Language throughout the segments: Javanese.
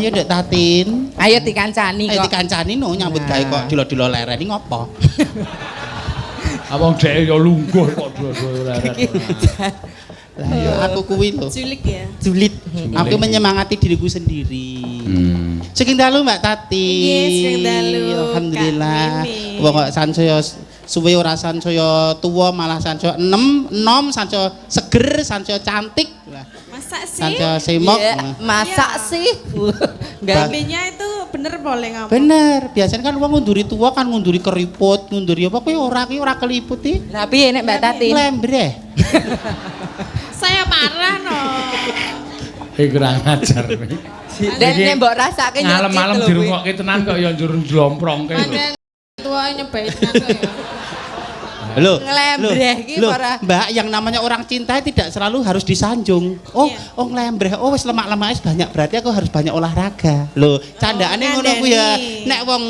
Ayo Nduk Tatin. Ayo dikancani kok. Ayo dikancani no nyambut gawe kok dilo-dilo lereni ngopo? Abang dhek ya lungguh kok dilo-dilo lereni. Lah ya aku kuwi lho. Julik ya. Julit. Aku menyemangati diriku sendiri. Saking dalu Mbak Tati. Nggih, saking dalu. Alhamdulillah. Wong kok sansaya suwe ora sansaya tuwa malah sansaya enom sansaya seger, sansaya cantik. Lah. Masak sih. Sansaya semok. Masak sih. Gambenya itu bener boleh ngomong. Bener, biasanya kan wong ngunduri tua kan ngunduri keriput, ngunduri apa kowe ora keliput iki. Lah piye nek Mbak Tati? Lembreh. Saya marah no. Kurang ajar nih. Dan nek mbok rasake nyuci. Malam-malam dirungokke tenan kok ya njur njlomprongke lho. Pancen tua nyebait nang ya. Loh, Ngelembreh iki ora. Mbak, yang namanya orang cinta tidak selalu harus disanjung. Oh, Iya. oh ngelembreh. Oh wis lemak-lemaknya banyak berarti aku harus banyak olahraga. Loh, candaane ngono ku ya. Nek wong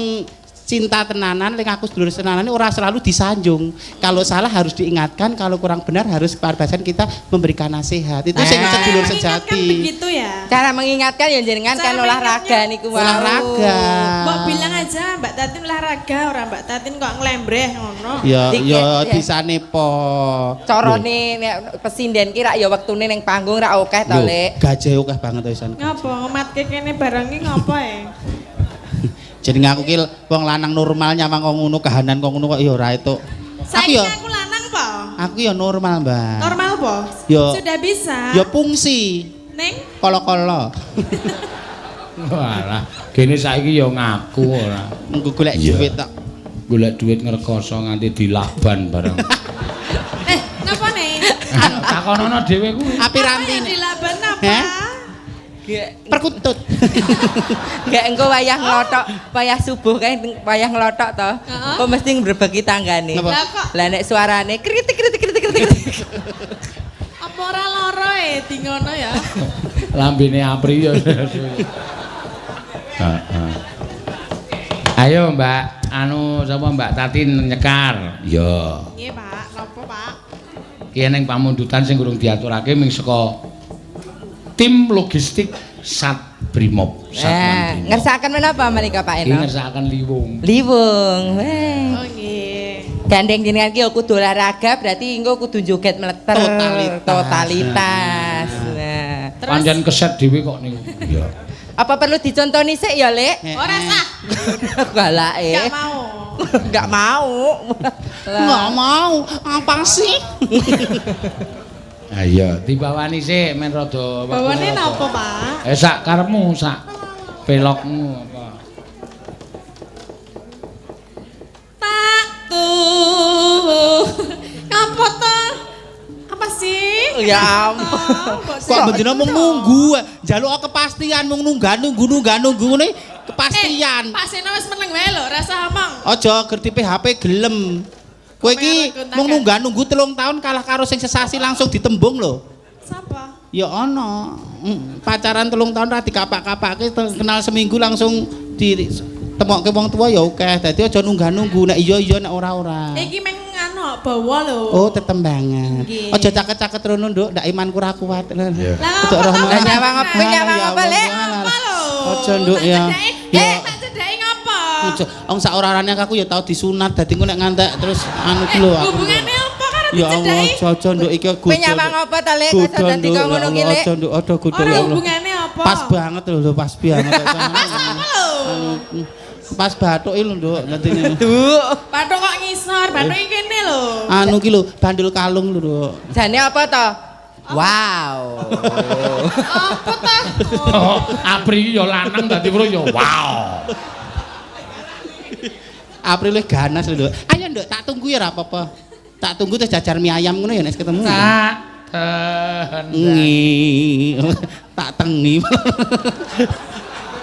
cinta tenanan, ling aku sedulur tenanan ora selalu disanjung. Kalau salah harus diingatkan, kalau kurang benar harus keparbasan kita memberikan nasihat. Itu sing sedulur Mengingatkan sejati. begitu ya. Cara mengingatkan ya jenengan kan Cara olahraga niku wae. Olahraga. Mbak bilang aja Mbak Tatin olahraga, orang Mbak Tatin kok ngelembreh ngono. Ya, Dikit, ya ya. disane po. Carane nek pesinden ki rak ya wektune ning panggung rak akeh to, Lek. Gajah akeh banget to isan. Ngapa ngematke kene barang iki ngapa ya? Jadi aku ki wong lanang normal nyawang kok ngono kahanan kok ngono kok ya ora itu. Saiki ya aku lanang po. aku ya normal, Mbak. Normal po? Yo. Sudah bisa. Ya fungsi. Neng? Kolo-kolo. Walah, kene saiki ya ngaku ora. Engko golek duit tok. Golek duit ngrekoso nganti dilaban bareng. Napa nih? Takonono dhewe kuwi. Api ranti. Apa yang dilaban apa? Heh? Gek Perkutut. gek engko wayah nglothok, wayah subuh kae wayah nglothok to. Kok mesti ngrebeki tanggane. Napa? Lah kok Lah nek suarane kritik. apa ora lara di ngono ya? Lambene Apri ya. Ayo Mbak, sapa Mbak Tatin nyekar. Ya. Nggih, Pak. Napa, Pak? Ki ning pamundutan sing durung diaturake ming saka tim logistik Sat Brimob. Ngersakaken menapa menika Pak Ini Eno? ngersakaken liwung. Liwung. Weh. Oh, nggih. Gandeng jenengan ki kudu olahraga berarti engko kudu joget meleter totalitas. Nah. Pancen keset dhewe kok niku. Iya. Apa perlu dicontoni sik ya, Lek? Ora sah. Galake. Enggak mau. Enggak mau. Enggak mau. Apa sih? Ayo, dibawani sik men rada. Bawane napa, Pak? Sak karepmu, sak pelokmu apa. Ngapa to? Apa sih? Ya ampun. Kok bendina mung nunggu, njaluk kepastian mung nunggu ngene kepastian. Pak Seno wis meneng wae lho, rasa omong. Aja gerti PHP gelem. Kowe iki mung nunggu 3 tahun kalah karo sing sesasi langsung ditembung lho. Sapa? Ya ana. Pacaran 3 tahun ra dikapak-kapake kenal seminggu langsung ditemokke wong tua ya akeh. Dadi aja nunggu nek iya nek ora. Iki meng anu bawa lho. Oh, tetembangan. Nggih. Aja caket-caket rono, Nduk, ndak imanku ra kuat. Lah Ojo rono. Lah nyawang apa, Lek? Apa lho? Aja, Nduk, ya. Ya. Tak cedhaki ngapa? Aja, wong sak orane aku ya tau disunat dadi engko nek ngantek terus anu ki lho aku. Hubungane apa karo Ya Allah, dicedhaki? aja Nduk iki Kowe nyawang apa ta, Lek? Aja dadi kok ngono ki, Lek. Aja Nduk, aja kudu Ora ya Allah. hubungane apa? Pas banget lho, pas banget. Apa lho? Pas bathuke lho, Nduk, dadi Bathuk kok ngisor, bathuk iki kene lho. anu ki lho, bandul kalung lho, Nduk. Jane apa to? Wow. Apa ta? Oh, Apri iki ya lanang dadi weruh ya wow. April ganas lho, Nduk. Ayo, Nduk, tak tunggu ya ora apa-apa. Tak tunggu terus jajar mie ayam ngono ya nek ketemu. Tak Tak tengi.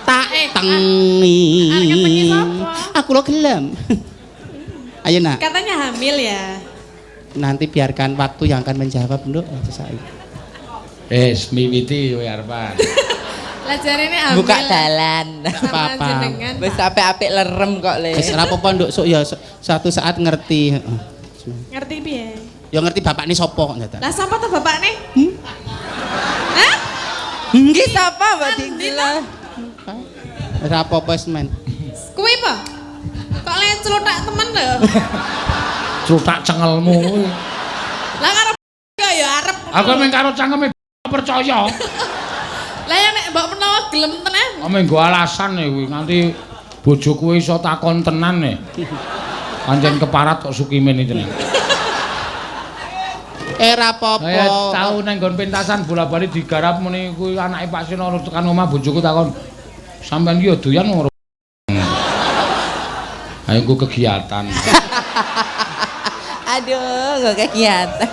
Tak Arek tengi. tengi sapa? Aku lo gelem. Ayo nak, Katanya hamil ya. nanti biarkan waktu yang akan menjawab, Nduk. miwiti kowe arepan. Lah jarene hamil. Buka dalan. Sama apa-apa. jenengan. Wis apik-apik lerem kok, Lek. Wis ora apa-apa, Nduk, sok ya suatu saat ngerti. Ngerti piye? Ya ngerti bapakne sapa kok ndak. Lah sapa to bapakne? Hah? Iki sapa Mbak Dingdila? Ora apa-apa wis men. Kuwi apa? Kok le celutak temen lho. Cutak cengelmu kuwi. Lah karo ya arep. Aku mung karo cangkeme percaya. Lah ya nek mbok menawa gelem tenan. Ame nggo alasan kuwi nganti bojoku iso takon tenan nih. Pancen keparat kok Sukimin iki tenan. Ora apa-apa. Kaya tau nang nggon pentasan bola-bali digarap muni kuwi anake Pak Sino tekan omah bojoku takon sampean iki ya doyan ora. Ayo nggo kegiatan. Aduh, nggo kegiatan.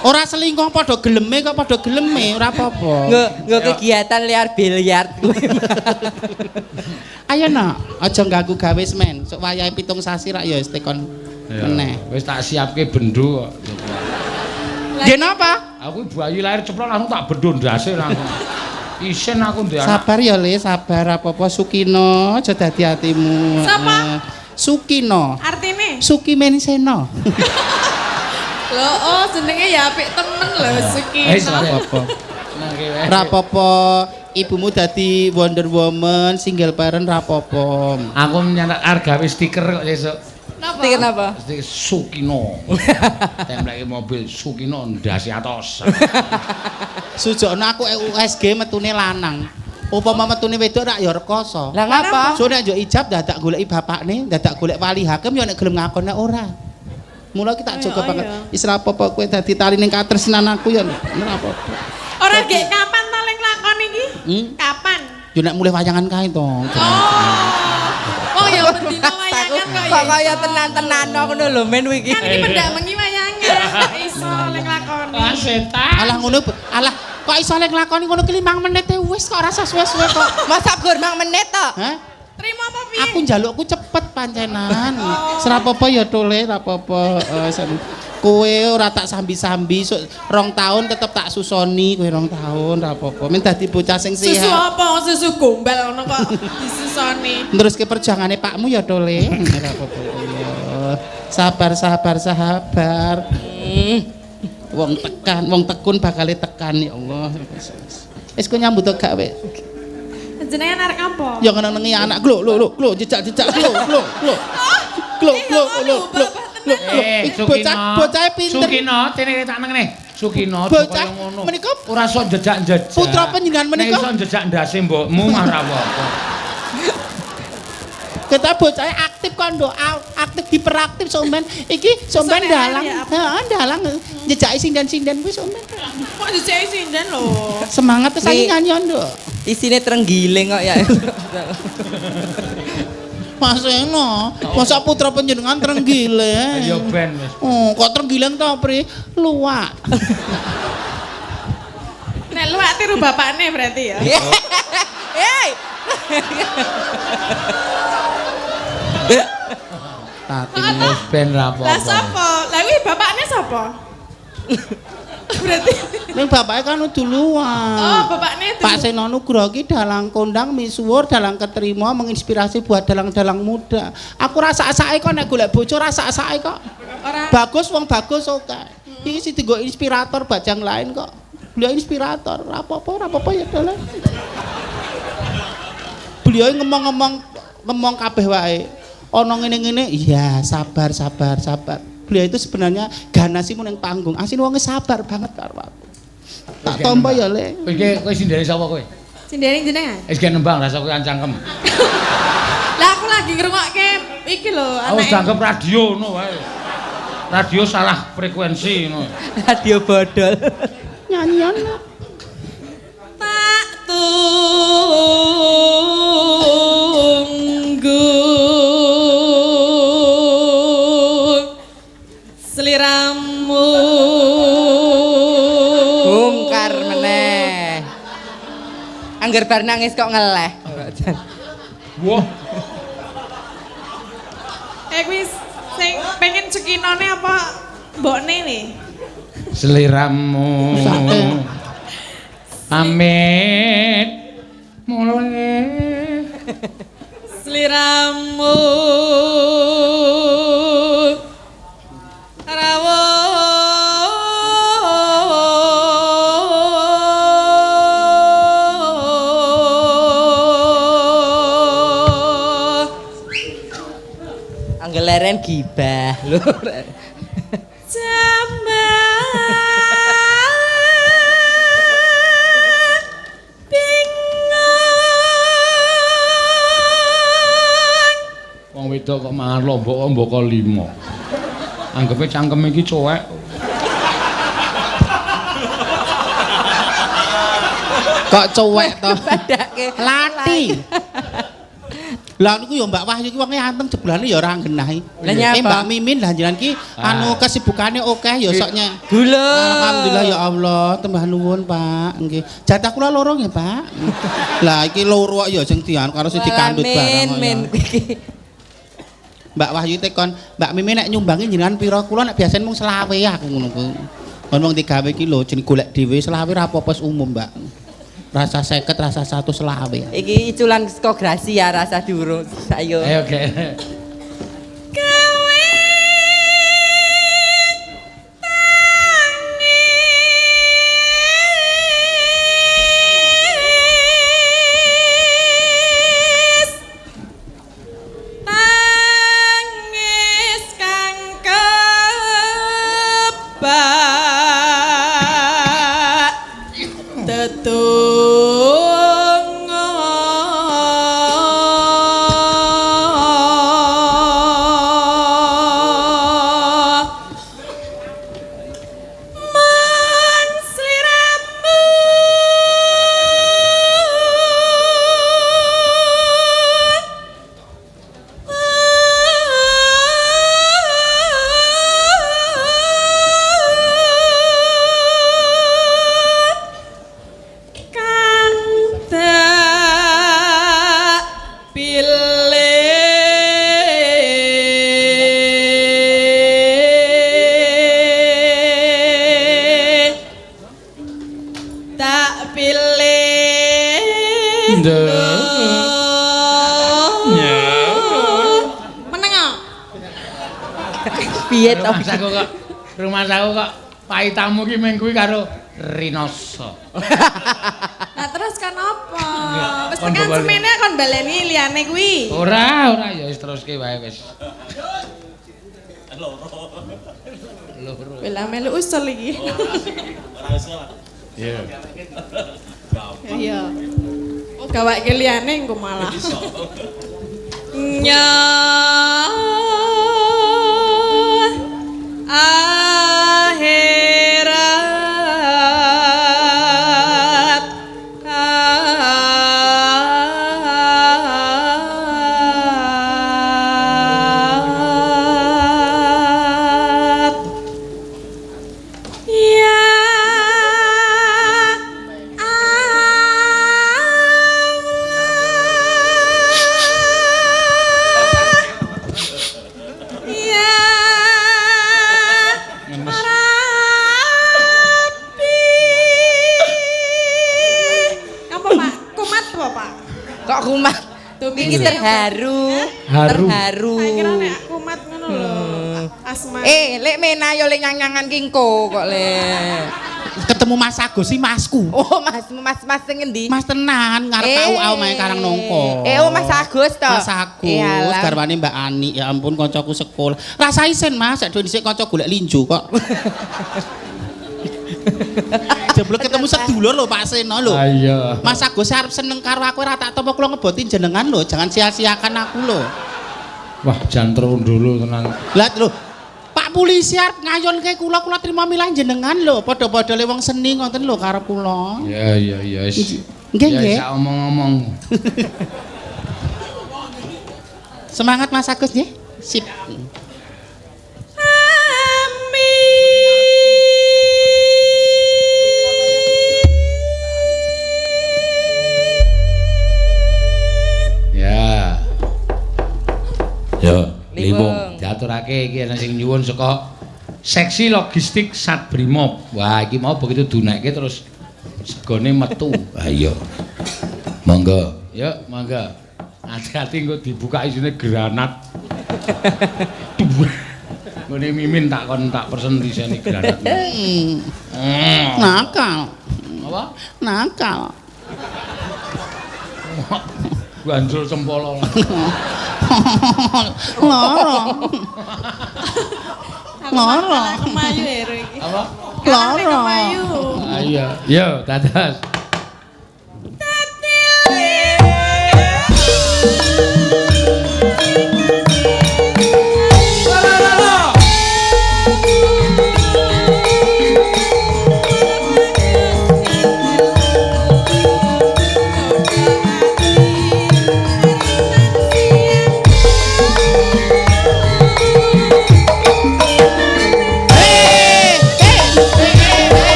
Ora selingkuh padha geleme kok padha geleme, ora apa-apa. Nggo kegiatan liar biliar kuwi. Ayo nak, aja ganggu gawe men. Sok wayahe 7 sasi rak ya wis tekon meneh. Wis tak siapke bendho kok. Nggih napa? Aku bayi lahir ceplok langsung tak bendho ndase langsung. Isin aku ndek anak. Sabar ya Le, sabar apa-apa Sukino, aja dadi atimu. Sapa? Sukino. Artine? Sukimen Seno. Lho, oh jenenge ya apik temen lho Suki. Wis ora apa-apa. Ora apa-apa. Ibumu dadi Wonder Woman, single parent ra apa-apa. Aku nyatet gawe stiker kok sesuk. Napa? Stiker napa? Stiker Sukino. Templeke mobil Sukino ndasi atos. Sujokno aku USG metune lanang. Upama metune wedok rak ya rekoso. Lah ngapa? So nek njuk ijab dadak goleki bapakne, dadak golek wali hakim ya nek gelem ngakone ora. Mula kita jaga banget. Wis ra apa-apa kowe dadi tali ning katresnan aku ya ora apa-apa. Ora gek kapan to lek lakon iki? Kapan? Yo nek mulih wayangan kae to. Oh ya bendina wayangan kok ya. Kok kaya tenan-tenan ngono lho men iki. Kan iki pendak mengi wayangan. Kok iso lek lakoni. Ah setan. Alah ngono, alah kok iso lek nglakoni ngono ki 5 menit wis kok ora suwe-suwe kok. Masa gur 5 menit to? Hah? Terima apa piye? Aku njalukku cepet pancenan. Ora apa-apa ya Tole, ora apa-apa. Kowe ora tak sambi-sambi, 2 tahun tetep tak susoni kowe 2 tahun ora apa-apa. Men dadi bocah sing Susu sehat. apa? Susu gombal ngono kok disusoni. Teruske perjuangane pakmu ya Tole. Ora apa-apa. Sabar. Wong tekan, wong tekun bakal tekan ya Allah. Wis kowe nyambut gawe. Jenengan arek apa? Ya ngenengi anak glo jejak glo. Bocah pinter. Sukino, tene tak nengene. Sukino Bocah kaya ngono. menika Ora iso jejak-jejak. putra panjenengan menika. Nek iso jejak ndase mbokmu ora apa-apa. Kita bocahnya aktif kan do, aktif hiperaktif somben. Iki somben dalang, dalang jejak sinden wis somben. Kok jejak sinden lho. Semangat terus saiki nyanyi do. Isine trenggiling kok ya. Mas Eno, masa putra panjenengan trenggile. Ya ben wis. Oh, kok trenggiling to, Pri? Luwak. Nek luwak tiru bapakne berarti ya. Hei. Tati Wis ben ra apa-apa. Lah sapa? Lah kuwi bapakne sapa? Berarti ning bapake kan udah luwak. oh bapakne itu. Pak Seno Nugroho ki dalang kondang misuwur, dalang keterima, menginspirasi buat dalang-dalang muda. Aku rasa-asake kok nek golek bojo rasa-asake kok. Ora Bagus wong bagus oke. Iki sing dienggo inspirator bajang lain kok. Beliau inspirator, ora apa-apa ya dalan. Beliau ngomong kabeh wae. Ana ngene-ngene, iya sabar. Beliau itu sebenarnya ganasimu ning panggung. Asin wonge sabar banget karo aku. Tak tampa ya, Le. Kowe sindene sapa kowe? Sindering jenengan. Wis ge nembang rasa kowe ancangkem. Lah aku lagi ngrungokke iki lho Aku anake. jangkep radio ngono wae. Radio salah frekuensi ngono. Radio bodol. Nyanyian. Tak tunggu seliramu Bongkar meneh. Angger bar nangis kok ngeleh. Wah, kuwi sing pengen cekinone apa mbokne nih? seliramu. Amit mulai Seliramu rawuh sampean gibah lho. Wong wedok kok mangan lombok 5. Anggepe cangkeme iki cuek. Kok cuek to? Padake Lati. Lah niku ya Mbak Wahyu iki wonge anteng jeblane ya ora nggenahi. Lah nyapa? Mbak Mimin lah jenengan ki anu kesibukane akeh ya soknya. Gula. Alhamdulillah ya Allah, tembah nuwun Pak. Nggih. Jatah kula loro nggih Pak. Lah iki loro kok ya sing dian karo sing dikandut barang kok. Men iki. Mbak Wahyu tekon, Mbak Mimin nek nyumbangi jenengan pira kula nek biasane mung 20 aku ngono ku. Kon wong digawe iki lho jeneng golek dhewe 20 ra apa-apa umum Mbak. Rasa 50, rasa 120. Iki iculan saka Grasi ya rasa durung. Ayo. Ayo oke. Piye to? Rumah saku kok pahitamu ki ming kuwi karo Rinoso. Nah terus kan apa? Wis tekan semene kon baleni liyane kuwi. Ora ya wis teruske wae wis. Loro. Bela melu usul iki. Ora usul. Iya. Iya. Oh gawake liyane engko malah. Nya akhirat ya Kok kumat? Iki terharu. Terharu. Tak kira nek kumat ngono lho. Asma. Lek mena yo lek nyang-nyangan kingko kok lek. Ketemu Mas Agus si Masku. Oh, Mas sing endi? Mas tenan ngarep au mae Karang Nongko. Mas Agus to. Mas Agus garwane Mbak Ani. Ya ampun kancaku sekolah. Rasa isen Mas, sak dhisik kanca golek linjo kok. Jeblok ketemu sedulur lho Pak Seno lho. Iya. Mas Agus arep seneng karo aku ora tak tampa kula ngeboti jenengan lho, jangan sia-siakan aku lho. Wah, jan trundul tenan. Lah lho, Pak Polisi arep ngayonke kula trima milah jenengan lho, padha-padha le wong seni ngoten lho karep kula. Iya wis. Nggih nggih. Ya omong-omong. Semangat Mas Agus nggih. Sip. Ya, Liwung diaturake iki ana sing nyuwun saka seksi logistik Satbrimob. Wah, iki mau begitu dunekke terus segone metu. Ah iya. Monggo. Ya, monggo. Hati-hati engko dibuka isine granat. Ngene Mimin tak pesen diseni granat. Nakal. Apa? Nakal. Banjur sempolo. Loro. Loro. Kemayu Hero iki. Apa? Loro. Kemayu. Ayo, yo dados.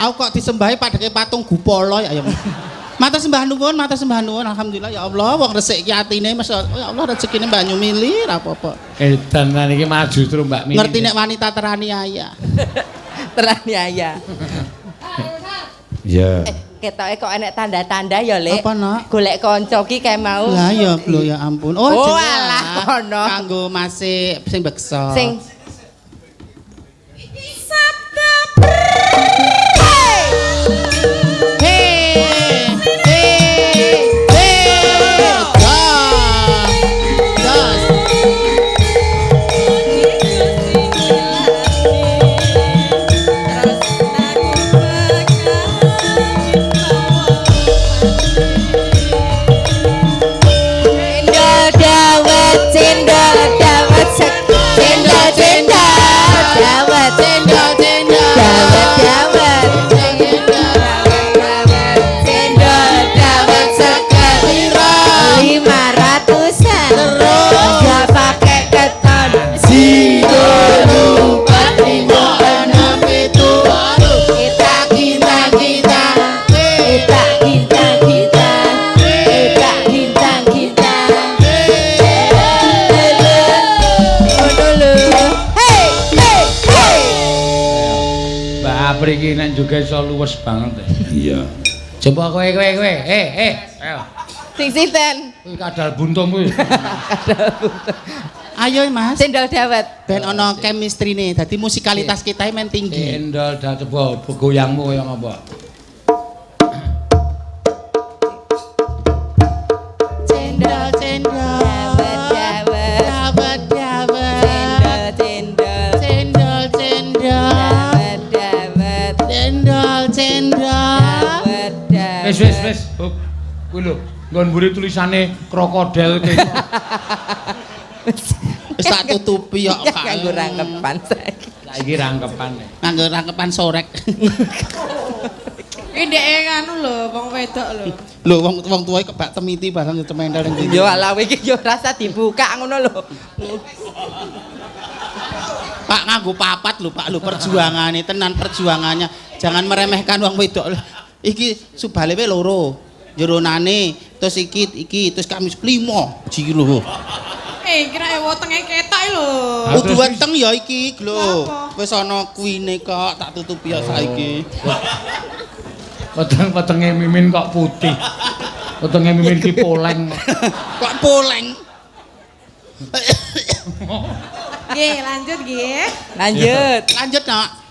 Aku kok disembahi padake patung Gupala ya. Matur sembah nuwun, alhamdulillah ya Allah wong resik ki atine Mas ya Allah rezekine Mbak Nyumili ra apa-apa. Edan iki maju terus Mbak Mili. Ngerti nek wanita teraniaya. Teraniaya. Iya. Ketoke kok enek tanda-tanda ya, Lek. Apa, Nak? Golek kanca ki kae mau. Lah ya lho ya ampun. Oh, Oh, jelas. alah, kono. Kanggo masih sing beksa. Sing Mriki nek juga iso luwes banget. Iya. Coba kowe. Ayo. sing sinten? Kuwi kadal buntung kuwi. Ayo Mas. Cendol dawet. Ben ana chemistry-ne. Dadi musikalitas kita men tinggi. Cendol dawet coba goyangmu kaya apa? Wis. Kuwi lho, nggon mburi tulisane krokodil kene. Wis tak tutupi kok. Kanggo rangkepan saiki. Saiki rangkepan. Nganggo rangkepan sorek. Iki ndek anu lho, wong wedok lho. Lho wong tuwa kebak temiti barang cemendel ning Yo ala iki yo rasa dibuka ngono lho. Pak nganggo papat lho Pak lho perjuangane tenan perjuangannya. Jangan meremehkan wong wedok. Iki subale we loro. Jeronane terus iki terus kami 5 jiro. Kira wetenge ketok lho. Kudu weteng ya iki lho. Wis ana kuwine kok tak tutupi ya saiki. Wetenge Mimin kok putih. Wetenge Mimin ki poleng. Kok poleng? Nggih, lanjut nggih. Lanjut, Nak.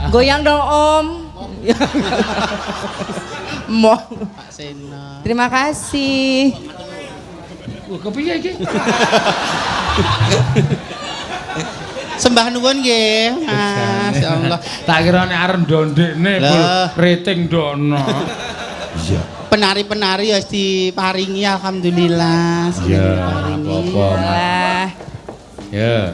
Goyang dong Om. Mo. Pak Seno. Terima kasih. Wah, kepiye iki? Sembah nuwun nggih, Mas. Ya Allah. Tak kira nek arep ndondekne rating dono. Iya. Penari-penari wis diparingi alhamdulillah. Ya, apa-apa. Lah. Ya.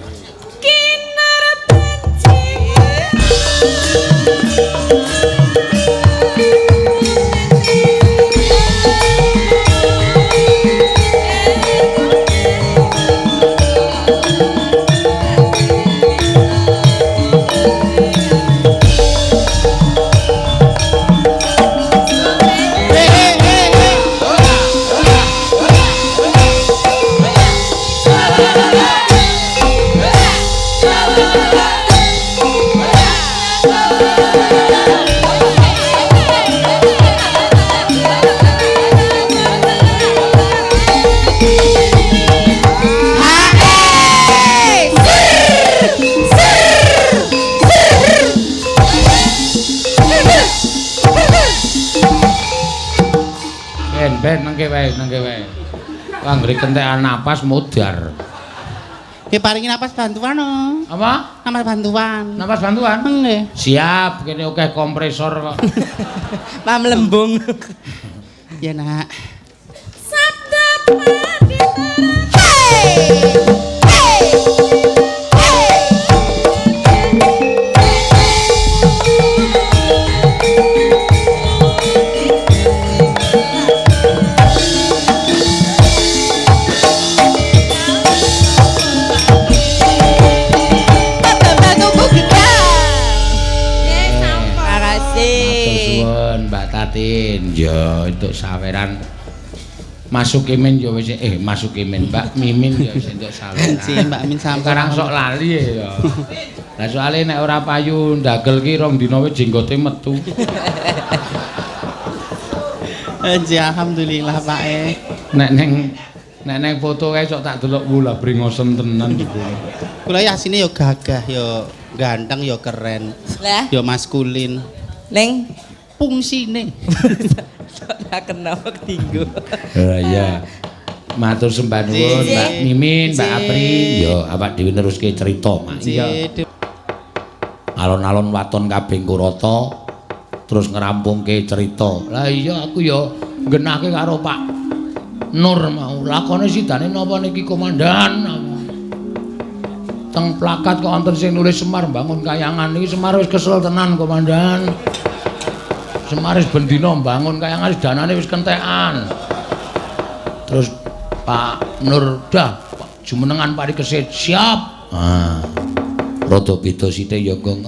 Ben nangke wae. Anggere kentekan napas mudar. Nggih paringi napas bantuan no. Apa? Napas bantuan. Napas bantuan? Nggih. Siap, kene akeh kompresor kok. Mam lembung. Ya nak. Sabda pandita. Mbak Tatin, yo untuk saweran masuk Imin yo wis masuk Imin Mbak Mimin yo wis entuk saweran. Si Mbak Min sampun. Sekarang sok lali ya. Lah soalé nek ora payu ndagel ki rong dina wis jenggote metu. Alhamdulillah Pak Nek neng foto kae sok tak delok wula bringosen tenan iku. Kula ya asine yo gagah yo ganteng yo keren. Lah, Yo maskulin. Neng Fungsine. tak kenal ketinggu. Iya. Matur sembah nuwun Mbak Mimin, Mbak Apri, yo awak dhewe neruske cerita Mak. Iya. Alon-alon waton kabeh kurata terus ngerampungke cerita. Lah iya aku yo nggenake karo Pak Nur mau. Lakone sidane napa niki komandan? Teng plakat kok wonten sing nulis Semar bangun kayangan niki Semar wis kesel tenan komandan. Semar wis bendina bangun kayangan wis danane wis kentekan. Terus Pak Nur dah jumenengan parikesit siap. Rada beda sithik ya Gong.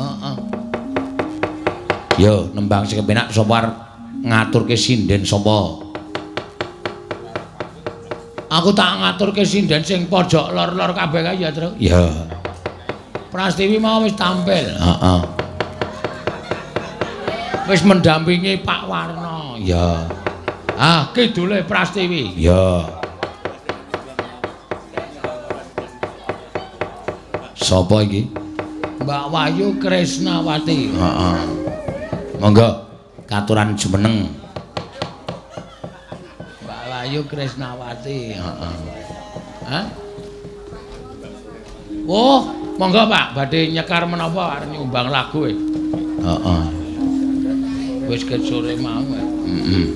Yo nembang sing kepenak sapa ngaturke sinden sapa? Aku tak ngaturke sinden sing pojok lor-lor kabeh kae ya, Tru. Ya. Prastiwi mau wis tampil. Heeh. Wis mendampingi Pak Warno. Ya. Kidule Prastiwi. Ya. Sapa iki? Mbak Wayu Krisnawati. Heeh. Monggo katuran jumeneng. Mbak Wayu Krisnawati. Heeh. Hah? Oh, monggo Pak, badhe nyekar menapa arep nyumbang lagu e. Heeh. Wis ket sore mau. Heeh.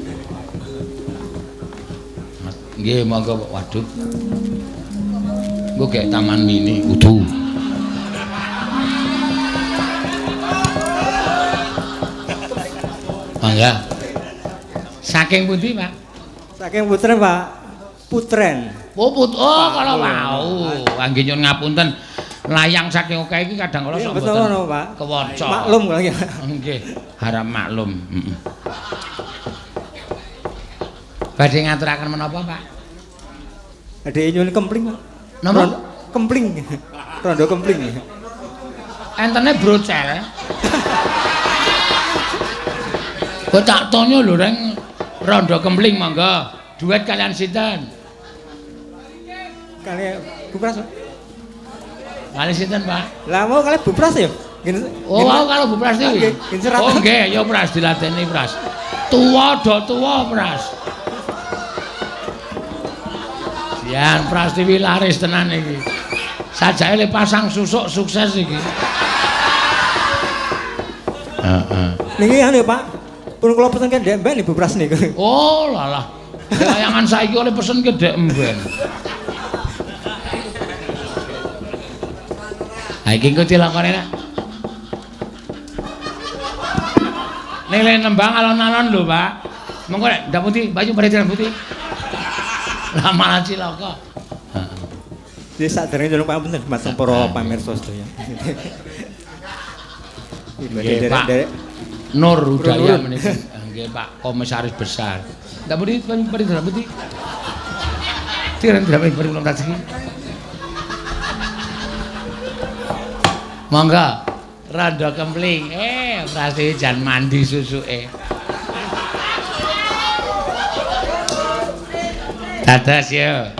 Nggih, monggo Pak. Waduh. Engko gek taman mini kudu. Mangga. Saking pundi, Pak? Saking Putren, Pak. Putren. Oh, kalau mau. Nggih nyuwun ngapunten. Layang saking oke iki kadang kala sok betul ngono, Pak. Kewaca. Maklum kalau ya. Nggih, harap maklum. Heeh. Badhe ngaturaken menapa, Pak? Badhe nyuwun kempling, Pak. Napa? Kempling. Rondo kempling. Entene brocel. Kok tak tanya lho, Reng. Rondo kempling monggo. Duet kalian sinten? Kali Bu Pras. Kali sinten, Pak? Lah mau kali Bu Pras ya? Oh, wow, kalau Bu Prastiwi. Oh, nggih, ya Pras dilateni Pras. Tuwa do tuwa Pras. Sian Prastiwi laris tenan iki. Sajake le pasang susuk sukses iki. Heeh. Niki anu Pak. Pun kula pesen kan Ndek Mben Ibu Pras niku. Oh, lalah. Layangan saiki oleh pesen ke Ndek Mben. Ha iki engko dilakoni nek. Ning le nembang alon-alon lho, Pak. Monggo nek ndak putih, baju paritiran putih. Lah malah cilaka. Heeh. Jadi sadurunge nyuwun pangapunten mateng para pamirsa sedaya. Nggih, Pak. Nur Udaya menika. Nggih, Pak Komisaris Besar. Ndak putih, baju paritiran putih. Tiran berapa belum rezeki. Monggo, rada kempling. Prastiwi jan mandi susuke. Dados ya.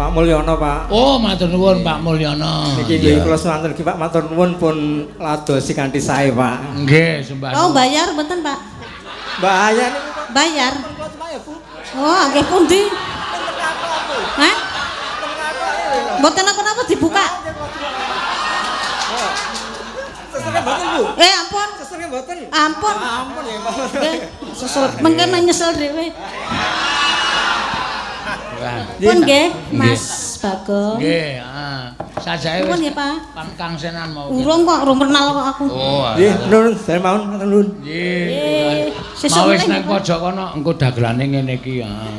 Pak Mulyono, Pak. Oh, matur nuwun Pak Mulyono. Niki nggih kula suwanten iki Pak, matur nuwun pun ladosi kanthi sae, Pak. Nggih, sembah. Oh, bayar mboten, Pak? Bahaya niku, Pak. Bayar. Oh, nggih pundi? Hah? Mboten napa-napa dibuka. Sesernya mboten, Bu. Ampun. Sesernya mboten. Ampun. Ampun ya, Pak. Nggih, sesel mengke nyesel dhewe. Pun nggih, Mas Bagong. Nggih, heeh. Sajake Pun wis nggih, Pak. pangkangsenan mau. Urung kok, urung kenal kok aku. Oh, Nggih, nuwun, saya mawon matur nuwun. nggih. Sesuk Mau wis meneh, nang pojok kono engko dagelane ngene iki, heeh.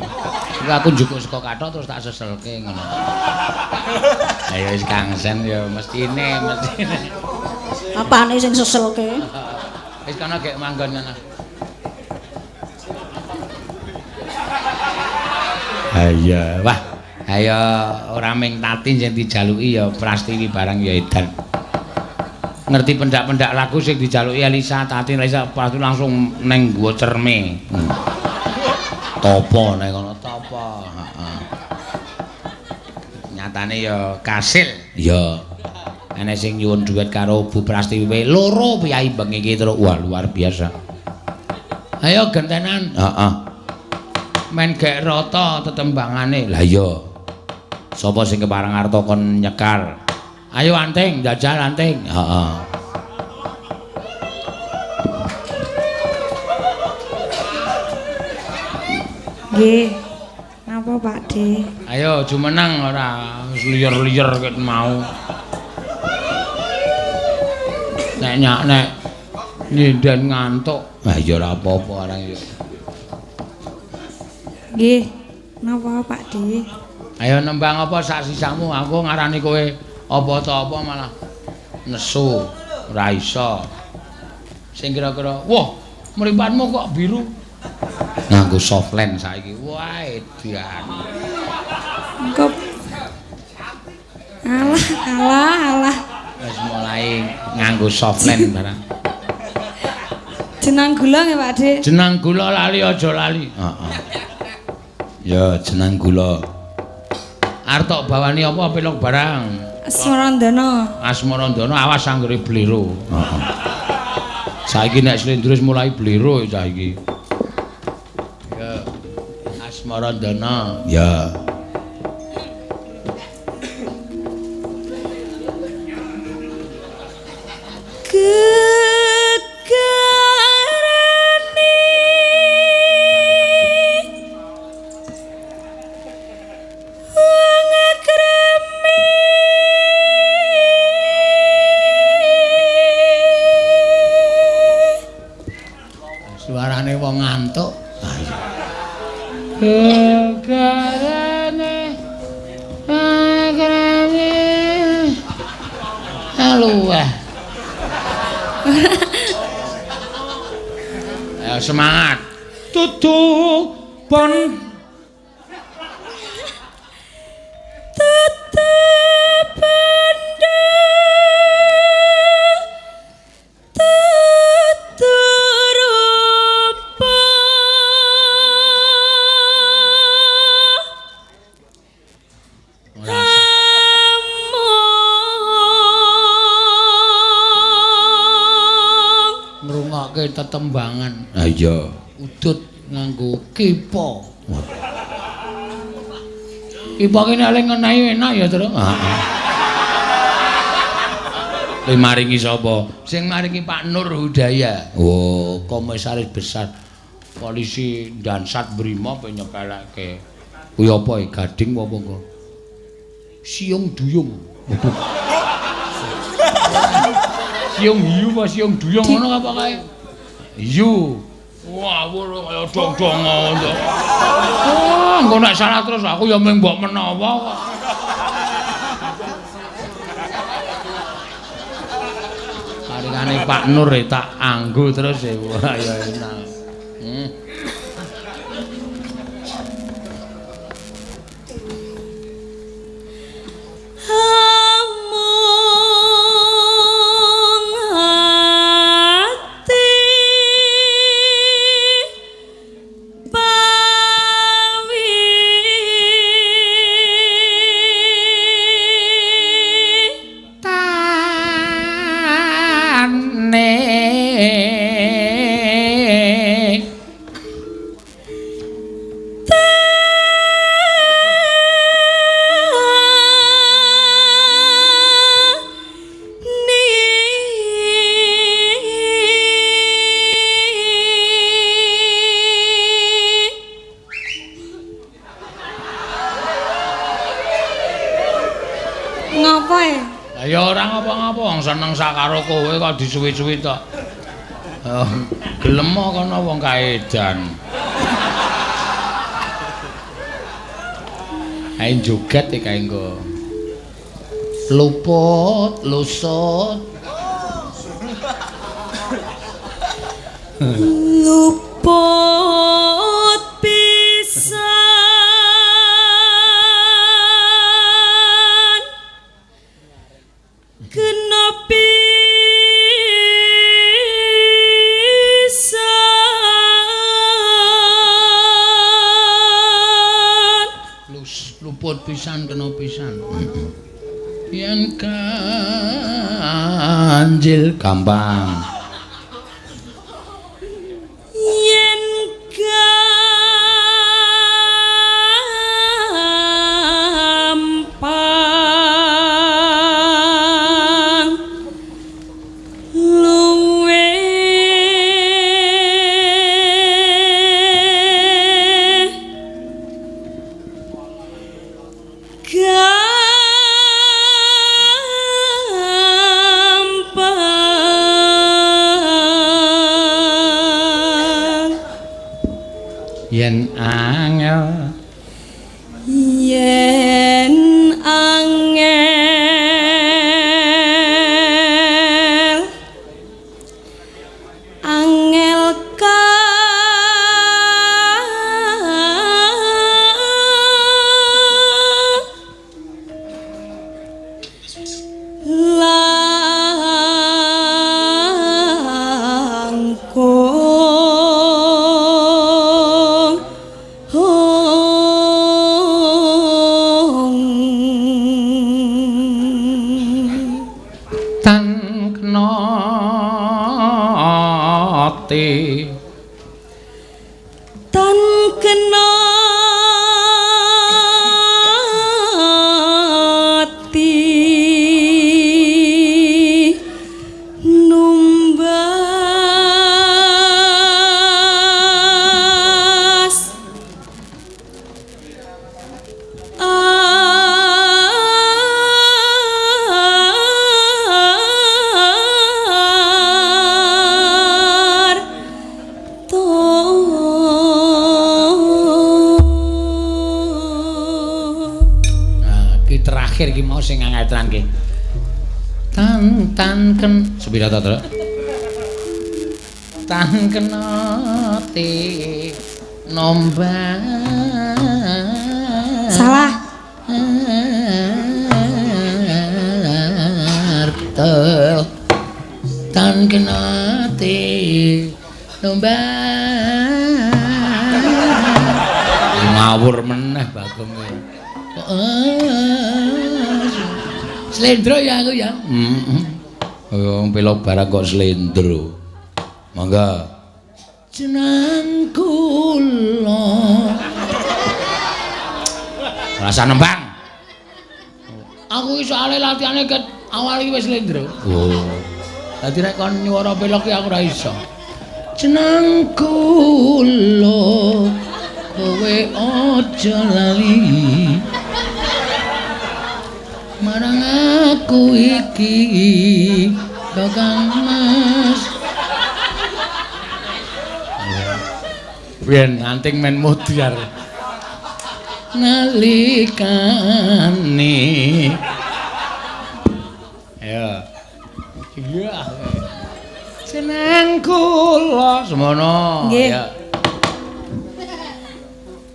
Iku aku njukuk saka kathok terus tak seselke ngono. Ayo wis kangsen ya mestine. Apane sing seselke? Wis kono gek manggon ngono. Ayo, wah. Ayo ora ming tati sing dijaluki ya Prastiwi barang ya edan. Ngerti pendak-pendak lagu sing dijaluki Elisa Tati Elisa pasti langsung neng gua cerme. Topo nek ngono to. apa-apa, heeh. Nyatane ya kasil. Ya. Ana sing nyuwun dhuwit karo Bu Prastiwi loro piyai bengi iki terus wah luar biasa. Ayo gentenan. Heeh. Men gek rata tetembangane. Lah iya. Sapa sing kepareng arta kon nyekar? Ayo Anting, jajal Anting. Heeh. Nggih. Napa Pakde? Ayo jumeneng ora liyer-liyer ket mau. Nek nyinden ngantuk. Ah ya ora apa-apa arang yo. Nggih. Napa Pakde? Ayo nembang apa sak sisamu, aku ngarani kowe apa ta apa malah nesu. Ora iso. Sing kira-kira, wah, mripatmu kok biru. Nganggo softland saiki. Wah, edian. Engko alah. Wis mulai nganggo softland barang. Jenang gula nggih Pakde? Jenang gula lali aja lali. Heeh. Ya jenang gula. Artok bawani apa pelok barang? Asmarandana. Asmarandana awas anggere blero. Heeh. Saiki nek Slendros mulai blero saiki. Ya Asmarandana. Ya. Suarane wong ngantuk. Kegarane agrame aluah. Ayo semangat. Tutuk pon tetembangan. Ha iya. Udut nganggo kipa. Kipa kene nek ngenehi enak ya, Tru. Heeh. Kowe maringi sapa? Sing maringi Pak Nur Hudaya. Oh, komisaris besar polisi Dansat Brimob nyepelekke. Kuwi apa Gading apa kok? Siung Duyung. Siung hiu apa siung duyung ngono apa kae? Hiu. Wah, kaya dong-dong ngono. Wah, engko nek salah terus aku ya mung mbok menawa kok. Karingane Pak Nur tak anggo terus ya. Wah, ya enak. Seneng sak karo kowe kok disuwi-suwi tok. Gelem kono wong kaedan. Ae joget iki kae engko. Luput, lusut. Luput pisan. pisan kena pisan. Yen ganjil gampang. Yen gampang luwe gampang Yen angel yen angel angel langkung tan kena ati tan kena ati numbas terakhir iki mau sing angel tenan ki. Tan ken sepira to, Tru? Tan kenati nombas. Salah. Arto tan kenati nombas. Ngawur meneh Bagong kowe. Slendro ya aku ya. Wong pelok barang kok slendro. Mangga. Jeneng kula. Rasa nembang. Aku iki soalé latihane ket awal iki wis slendro. Oh. Dadi nek kon nyuwara pelok iki aku ora iso. Jeneng kula kowe aja lali. Marang aku iki Kakang Mas. Biyen anting men mutiar. Nalikane. Ya. Iya. Seneng kula semono. Ya.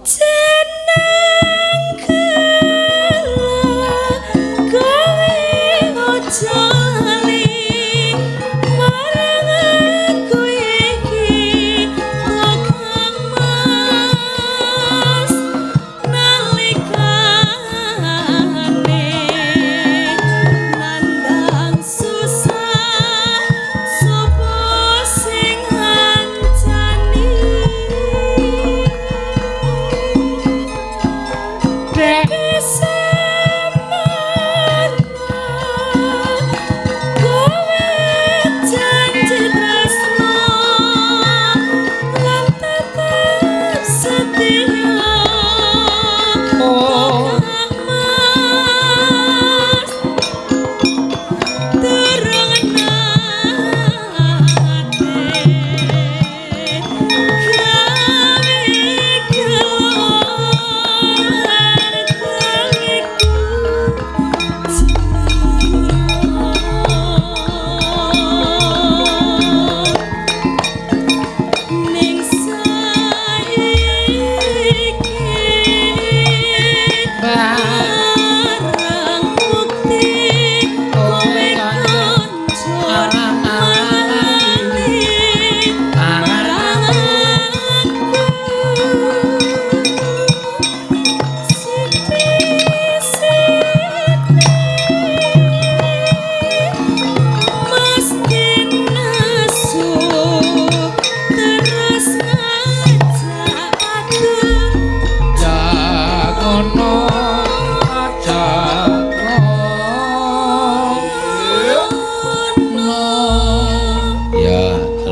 Jeneng kula kowe aja lali marang aku iki Kakang Mas nalikane nandang susah sapa sing ngancani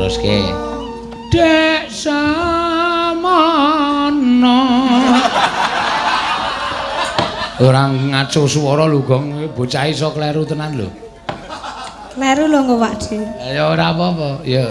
teruske. Dek samono. Ora ngaco swara lho, Gong. Bocah iso kleru tenan lho. Kleru lho engko Pakde. Ya ora apa-apa, ya.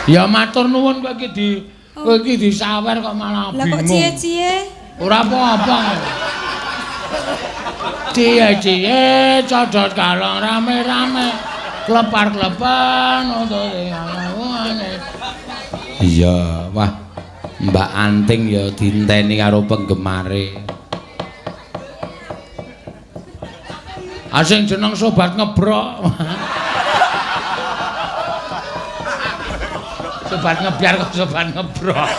Ya matur nuwun kowe iki disawer kok malah bingung. Lah kok cie-cie? Ora apa-apa. Cie-cie codot kalong rame-rame. Klepar-klepan untuk iya, wah. Mbak Anting ya dinteni karo penggemare. Asing jeneng sobat ngebrok. Sobat ngebiar kok sobat ngebrok.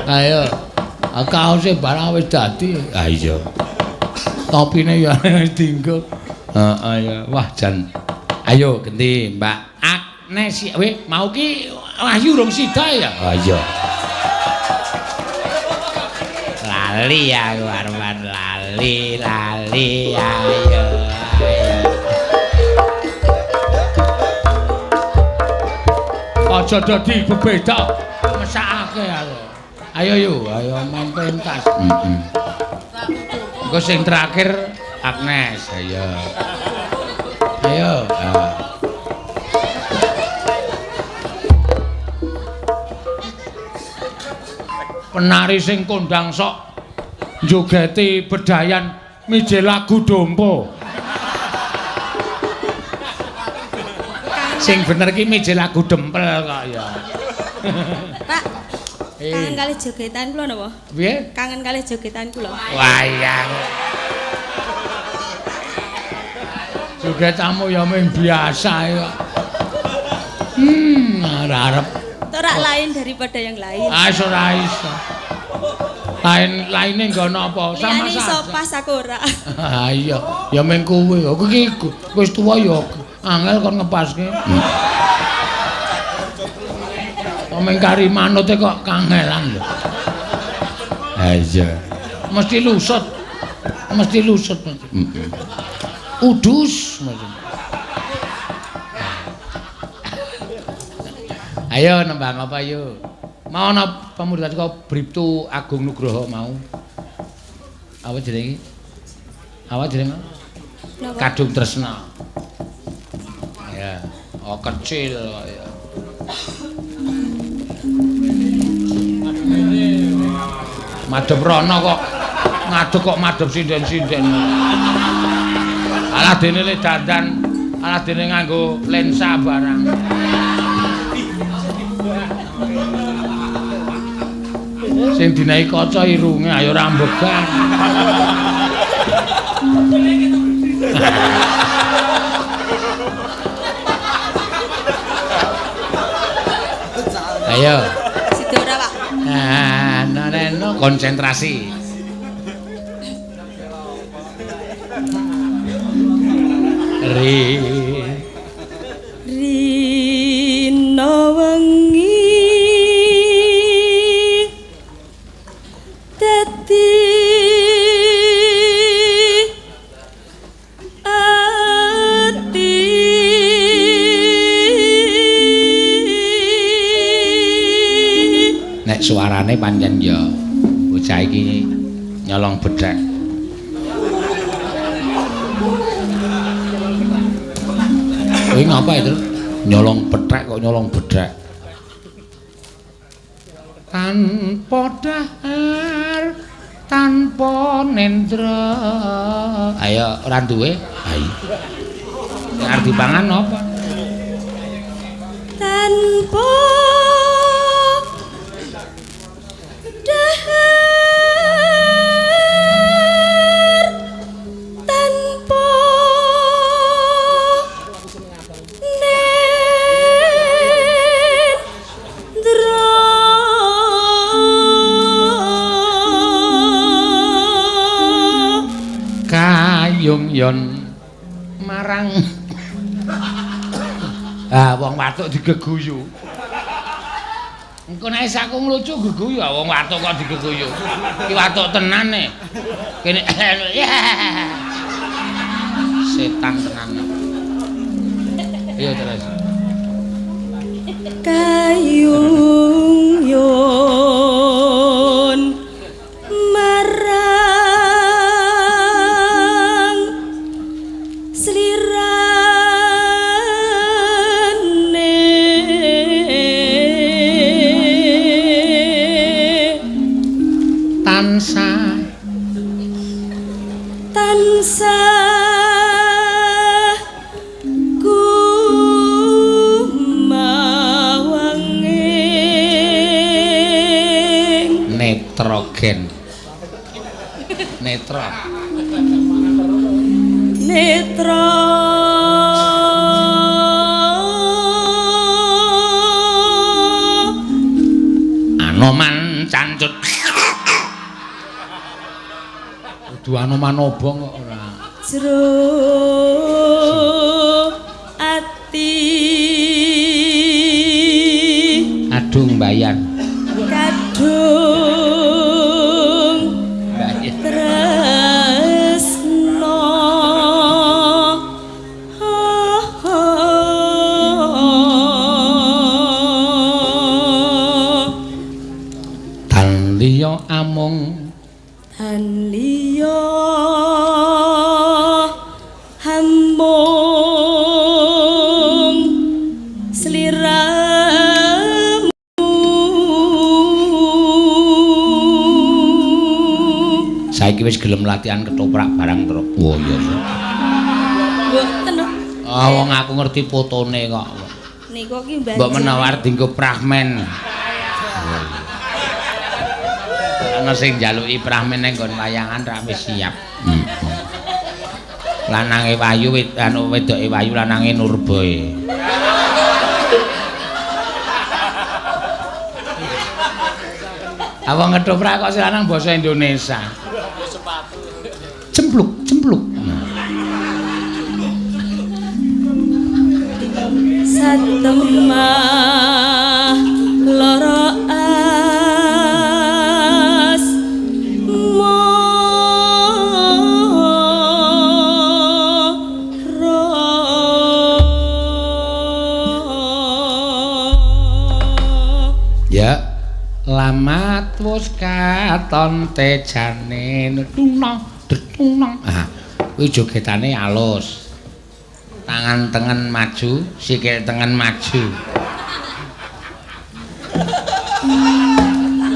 Ayo. Kaose barang wis dadi. Ah iya. Topine ya wis dienggo. Heeh ya. Wah jan. Ayo ganti Mbak Agnes. Weh, mau ki Wahyu urung sida ya? Ah iya. Lali aku Arman lali ayo. Aja dadi bebeda mesakake aku. Ayo yuk, ayo main pentas. Engko sing terakhir Agnes, ayo. Ayo. Penari sing kondang sok njogeti bedayan mije lagu dompo. Sing bener ki mije lagu dempel kok ya. Pak. Kangen kali jogetan kula napa? Piye? Kangen kali jogetan kula. Wayang. Joget tamu ya mung biasa ya. Arep. Ora lain daripada yang lain. Ora iso. Lainnya enggak apa sama saja. Iso pas aku ora. Iya, ya mung kuwi. Aku iki wis tuwa ya angel kon ngepaske. Omeng kari manute kok kangelan lho. Ha iya. Mesti lusut. Udus. Ayo nembang apa yuk? Mau ana pamurid kok Briptu Agung Nugroho mau. Apa jenenge? Apa jenenge? Kadung Tresna. Ya, oh kecil ya. Madhep rono kok ngadeg kok madhep sinden-sinden. Alah dene le dandan, alah dene nganggo lensa barang. Sing dinaiki kaca irunge ayo ora mbegang. Ayo. Situ ora, Pak. No konsentrasi. Rino wengi dadi ati nek suarane pancen ya bocah iki nyolong bedhek. Kowe ngapa itu? Nyolong bedhek kok nyolong bedhek. Tanpa dahar, tanpa nendra. Ayo ora duwe? Ayo. Arep dipangan apa? tanpa dahar tanpa nendra kayung yon marang wong watuk digeguyu. Engko nek sakku nglucu geguyu wong watuk kok digeguyu. Ki watuk tenan e. Kene setan tenan. Iya terus. kayung yon marang slirane Tansah kumawanging netrogen. Netra. netra Anoman cancut. Kudu anoman obong kok ora. jero ati Adung bayan. kadung Bayan. tresno Tan liya amung tan liya hamung sliramu saiki wis gelem latihan ketoprak barang terus. Oh iya. mboten lho. Wong aku ngerti fotone kok. Niku ki Mbok menawar dinggo prahmen. Ana sing njaluki pramen ning nggon wayangan ra wis siap. Lanange wayu anu wedoke wayu lanange nurboe. Apa ngethoprak kok lanang basa Indonesia. Cempluk, cempluk. Satemah loro as Ya, lamat wis katon tejane tunong detunong. Ah, kuwi jogetane alus. Tangan tengen maju, sikil tengen maju.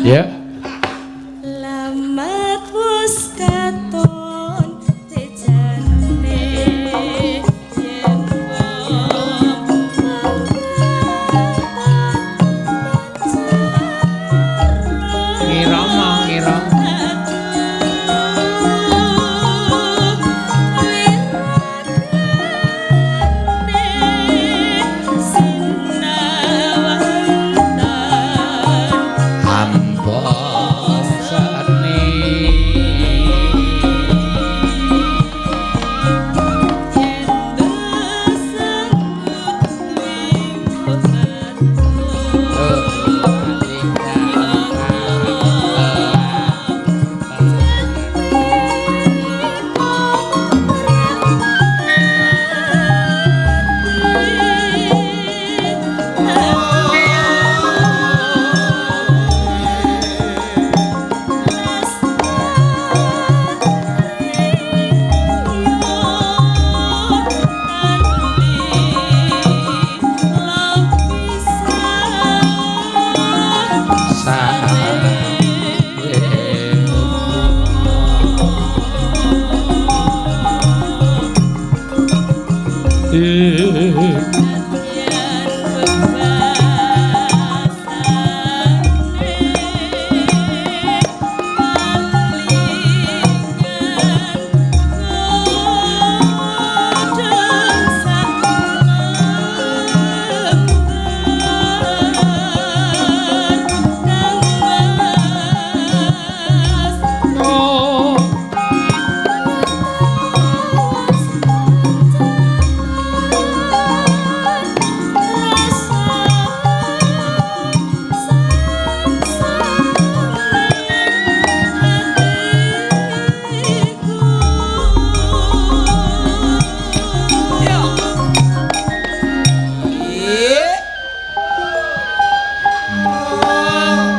Ya. lamat wis katon tejane yen Kirama, kirama.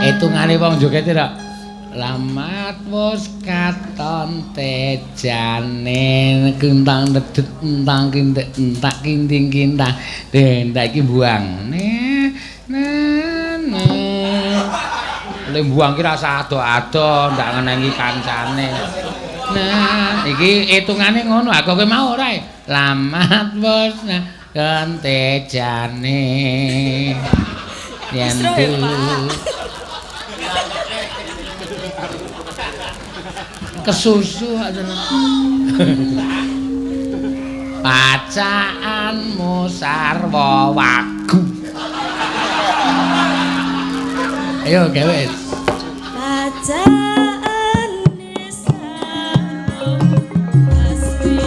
Hitungane wong jogete ra. Lamat wis katon tejane kentang dedet entang kintek entak kinting kintang. Ndak iki buang. Le buang ki rasa ado-ado ndak ngenengi kancane. Nah, iki hitungane ngono. Aku kowe mau ora. Lamat wis katon tejane. Yen kesusu aja. Bacaanmu sarwa wagu. Ayo gawe. bacaane sarwa asri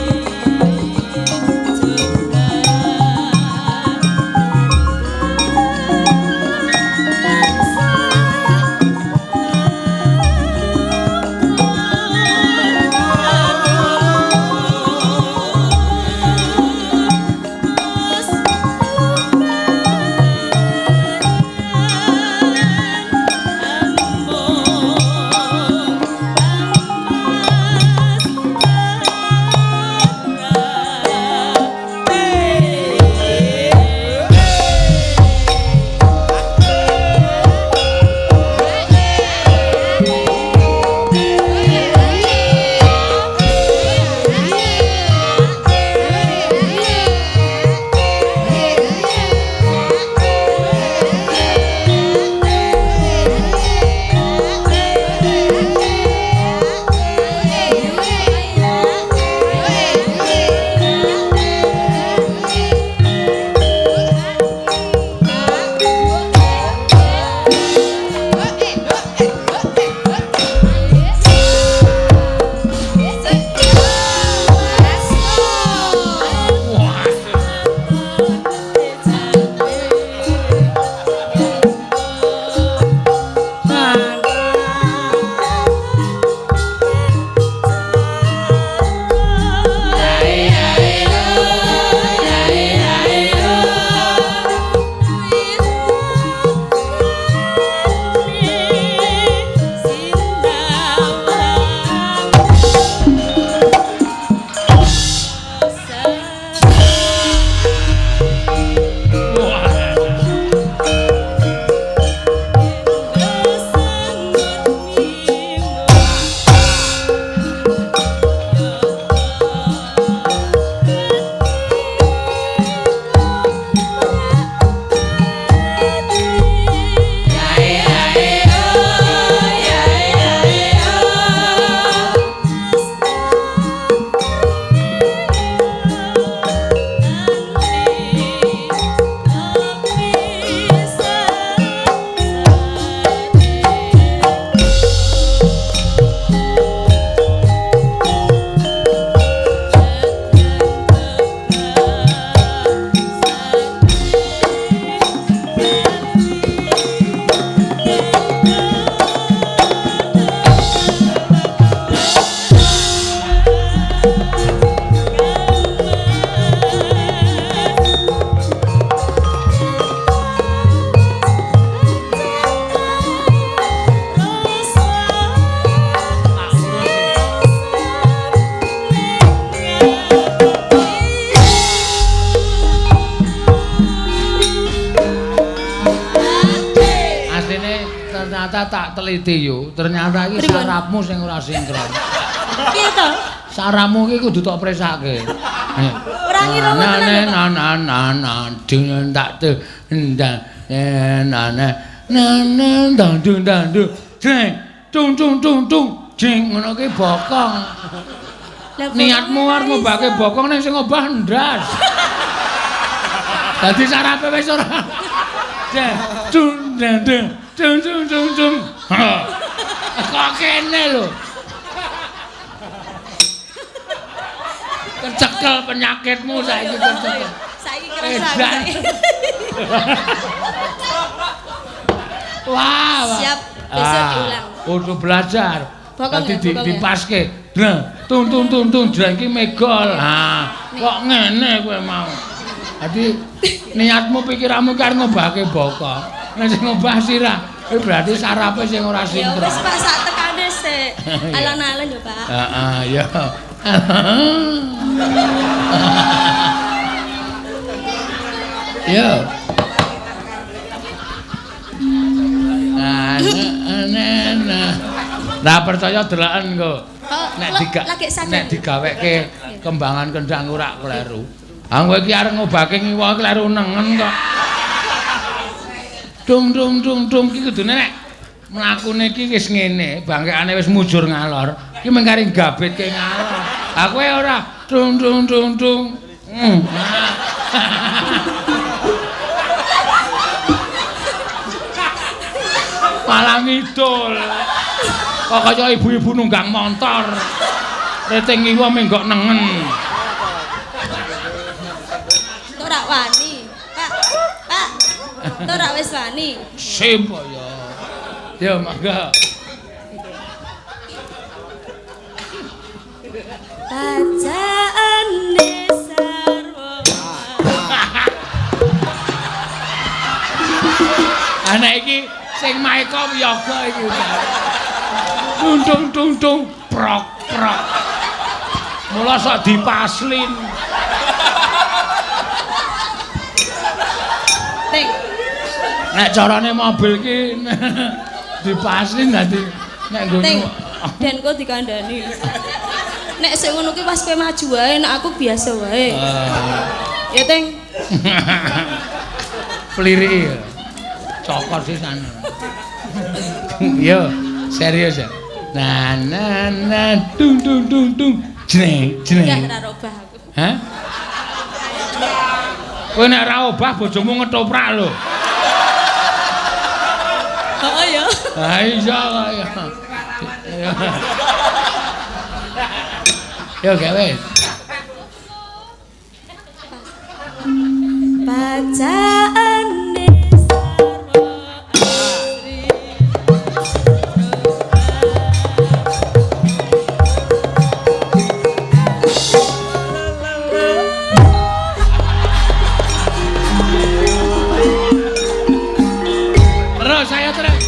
ternyata tak teliti yo. Ternyata iki sarafmu sing ora sinkron. Piye to? Sarafmu iki kudu tok presake. Ora ngira ngoten. Dengan tak te dandu jeng tung jeng ngono ki bokong. Niatmu arep ngobahke bokong ning sing ngobah ndas. Dadi sarape wis ora. Tung. Kok kene lho. Kecekel penyakitmu saiki kecekel. Saiki kerasa. Wah. Siap, besok diulang. Kudu belajar. Bokong Dadi dipaske. Tung jeng iki megol. Kok ngene kowe mau. Dadi niatmu pikiranmu ki arep ngobahke bokong. Nek sing ngobah sirah, kuwi berarti sarape sing ora Ya sinkron. wis Pak sak tekane sik. Alon-alon yo Pak. Heeh, ya. Yo. Nah, percaya delaken kok. Nek digaweke kembangan kendang ora kleru. Ah kowe iki arep ngobahke ngiwa kleru nengen kok. Dung iki kudune nek mlakune iki wis ngene, bangkekane wis mujur ngalor. Iki mengkari gabitke ngalor. Ah kowe ora dung. Malah ngidul. Kok kaya ibu-ibu nunggang montor. Reting ngiwa menggok nengen. Ora wani. Pak. Ora wis wani. Sip ya. Ya mangga. Bacaane sarwa. Anak iki sing maeka yoga iki. Tung prok. Mula sok dipaslin. Ting. Nek carane mobil ki dipaslin dadi nek Ting. nggono. Den kok dikandani. Nek sing ngono ki pas kowe maju wae, nek aku biasa wae. Ya Ting. Peliriki ya. Cokor sisan. Yo, serius ya. Tung. Jeng. Enggak ora robah aku. Hah? Kowe nek ora obah bojomu ngetoprak lho. Heeh ya. Ha iya kaya. Yo gawe. Bacaane sarwa asri. Terus saya terus.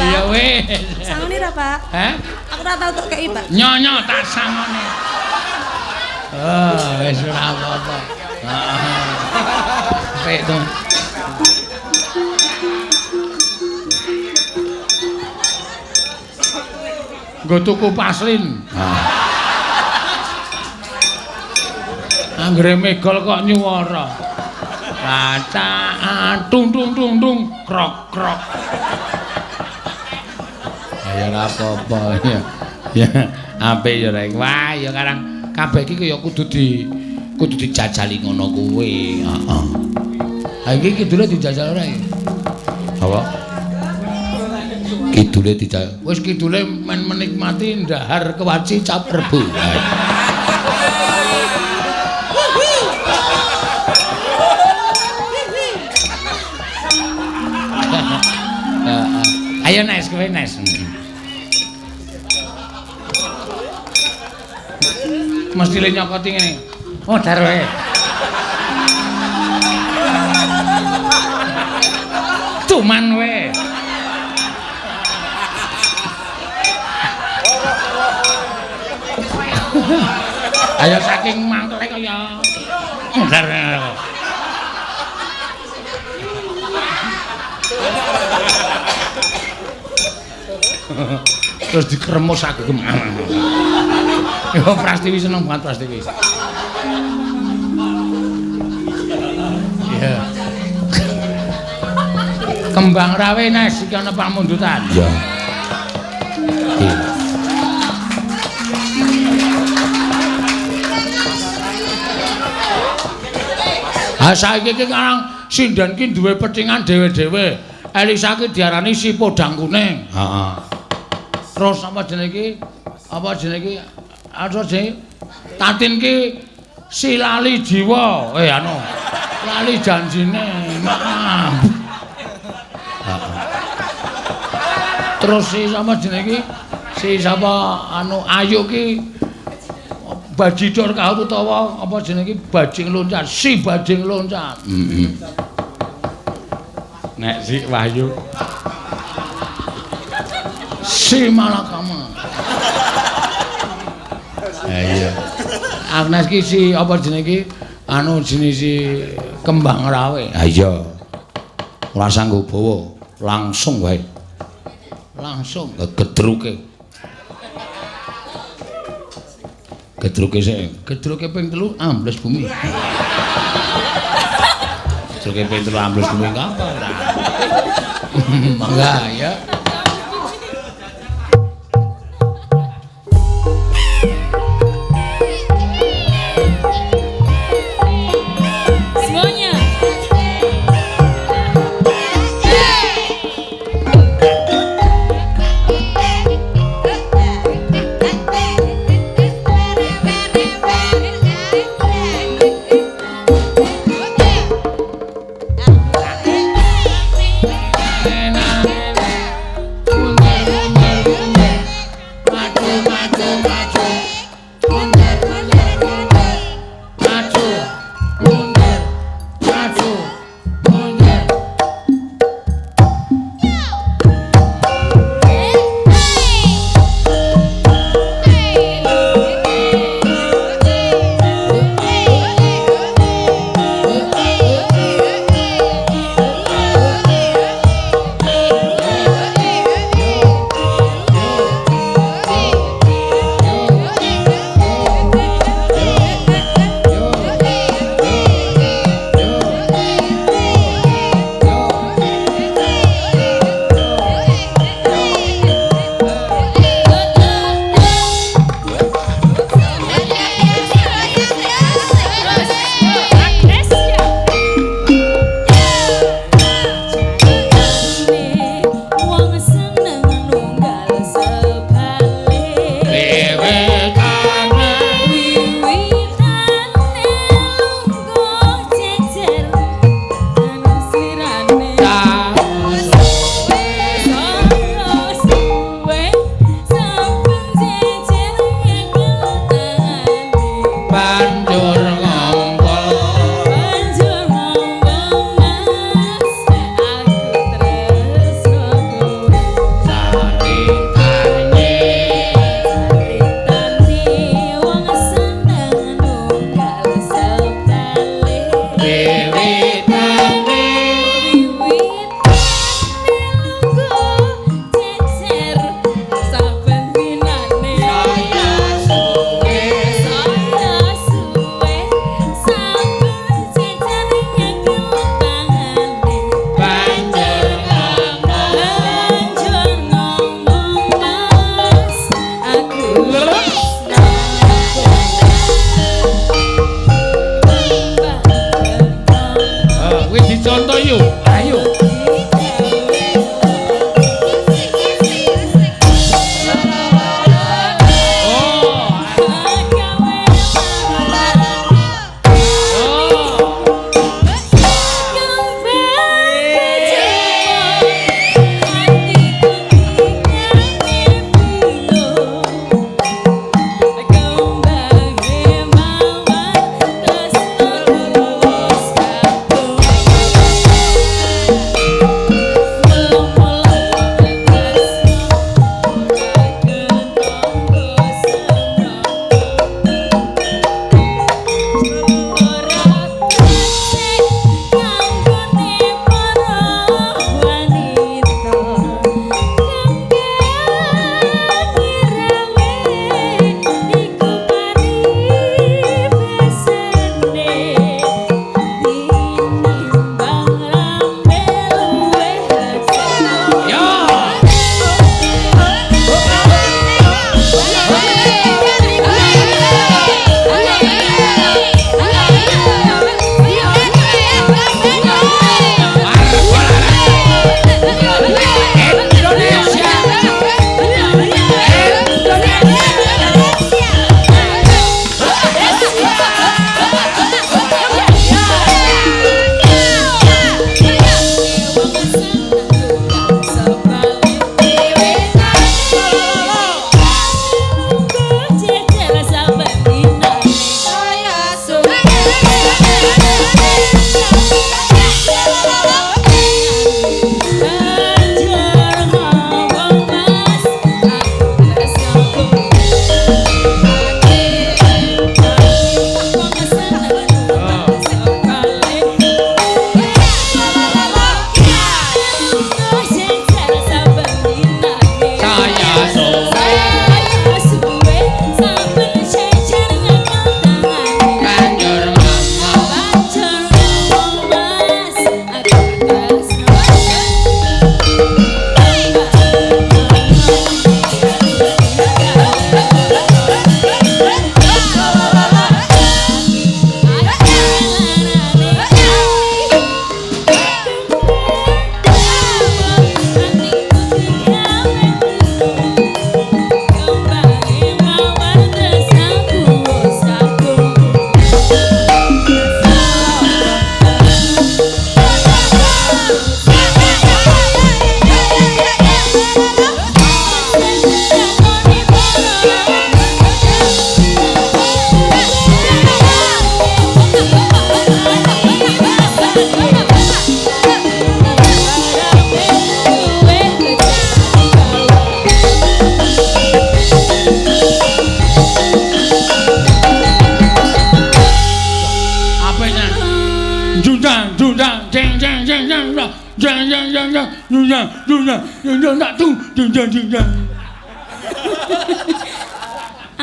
Iya weh. Sangone ra, Pak? Hah? Aku ora tau tok kei, Pak. Nyonyo tak sangone. Oh, wis ora apa-apa. Heeh. Apik to. Nggo tuku paslin. Anggere megol kok nyuwara. Baca tung krok. Ya ora apa-apa ya. Ya apik ya rek. Wah ya karang kabeh iki ya kudu dijajali ngono kuwi. Heeh. Ha iki kidule dijajal ora ya? Apa? Kidule dijajal. Wis kidule men menikmati ndahar kewaci cap rebu. Ayo Nes, kowe Nes. Mesti le nyokoti ngene. Oh, dar wae. Cuman we. Ayo saking mangkle kaya. Terus dikremus agem. Yo Prastiwi seneng banget Prastiwi. Iya. Kembang rawe nes iki ana pamundutan. Iya. Ha saiki iki karang sinden ki duwe pecingan dhewe-dhewe. Elisa ki diarani si podang kuning. Heeh. Terus apa jenenge iki? Apa jenenge iki? Apa jenenge? Tatin ki si lali jiwa. Anu. Lali janjine. Maaf. Heeh. Terus si sama jenenge iki? Si sapa anu Ayu ki bajidor kaut utawa apa jenenge iki bajing loncat. Si bajing loncat. Heeh. Nek si Wahyu si Malakama. Iya. Agnes ki si apa jenenge iki? Anu jenis si kembang rawe. Ha iya. Ora sanggo bawa, langsung wae. Langsung gedruke. Gedruke sik. Gedruke ping 3 ambles bumi. Gedruke ping 3 ambles bumi apa ora? Mangga ya.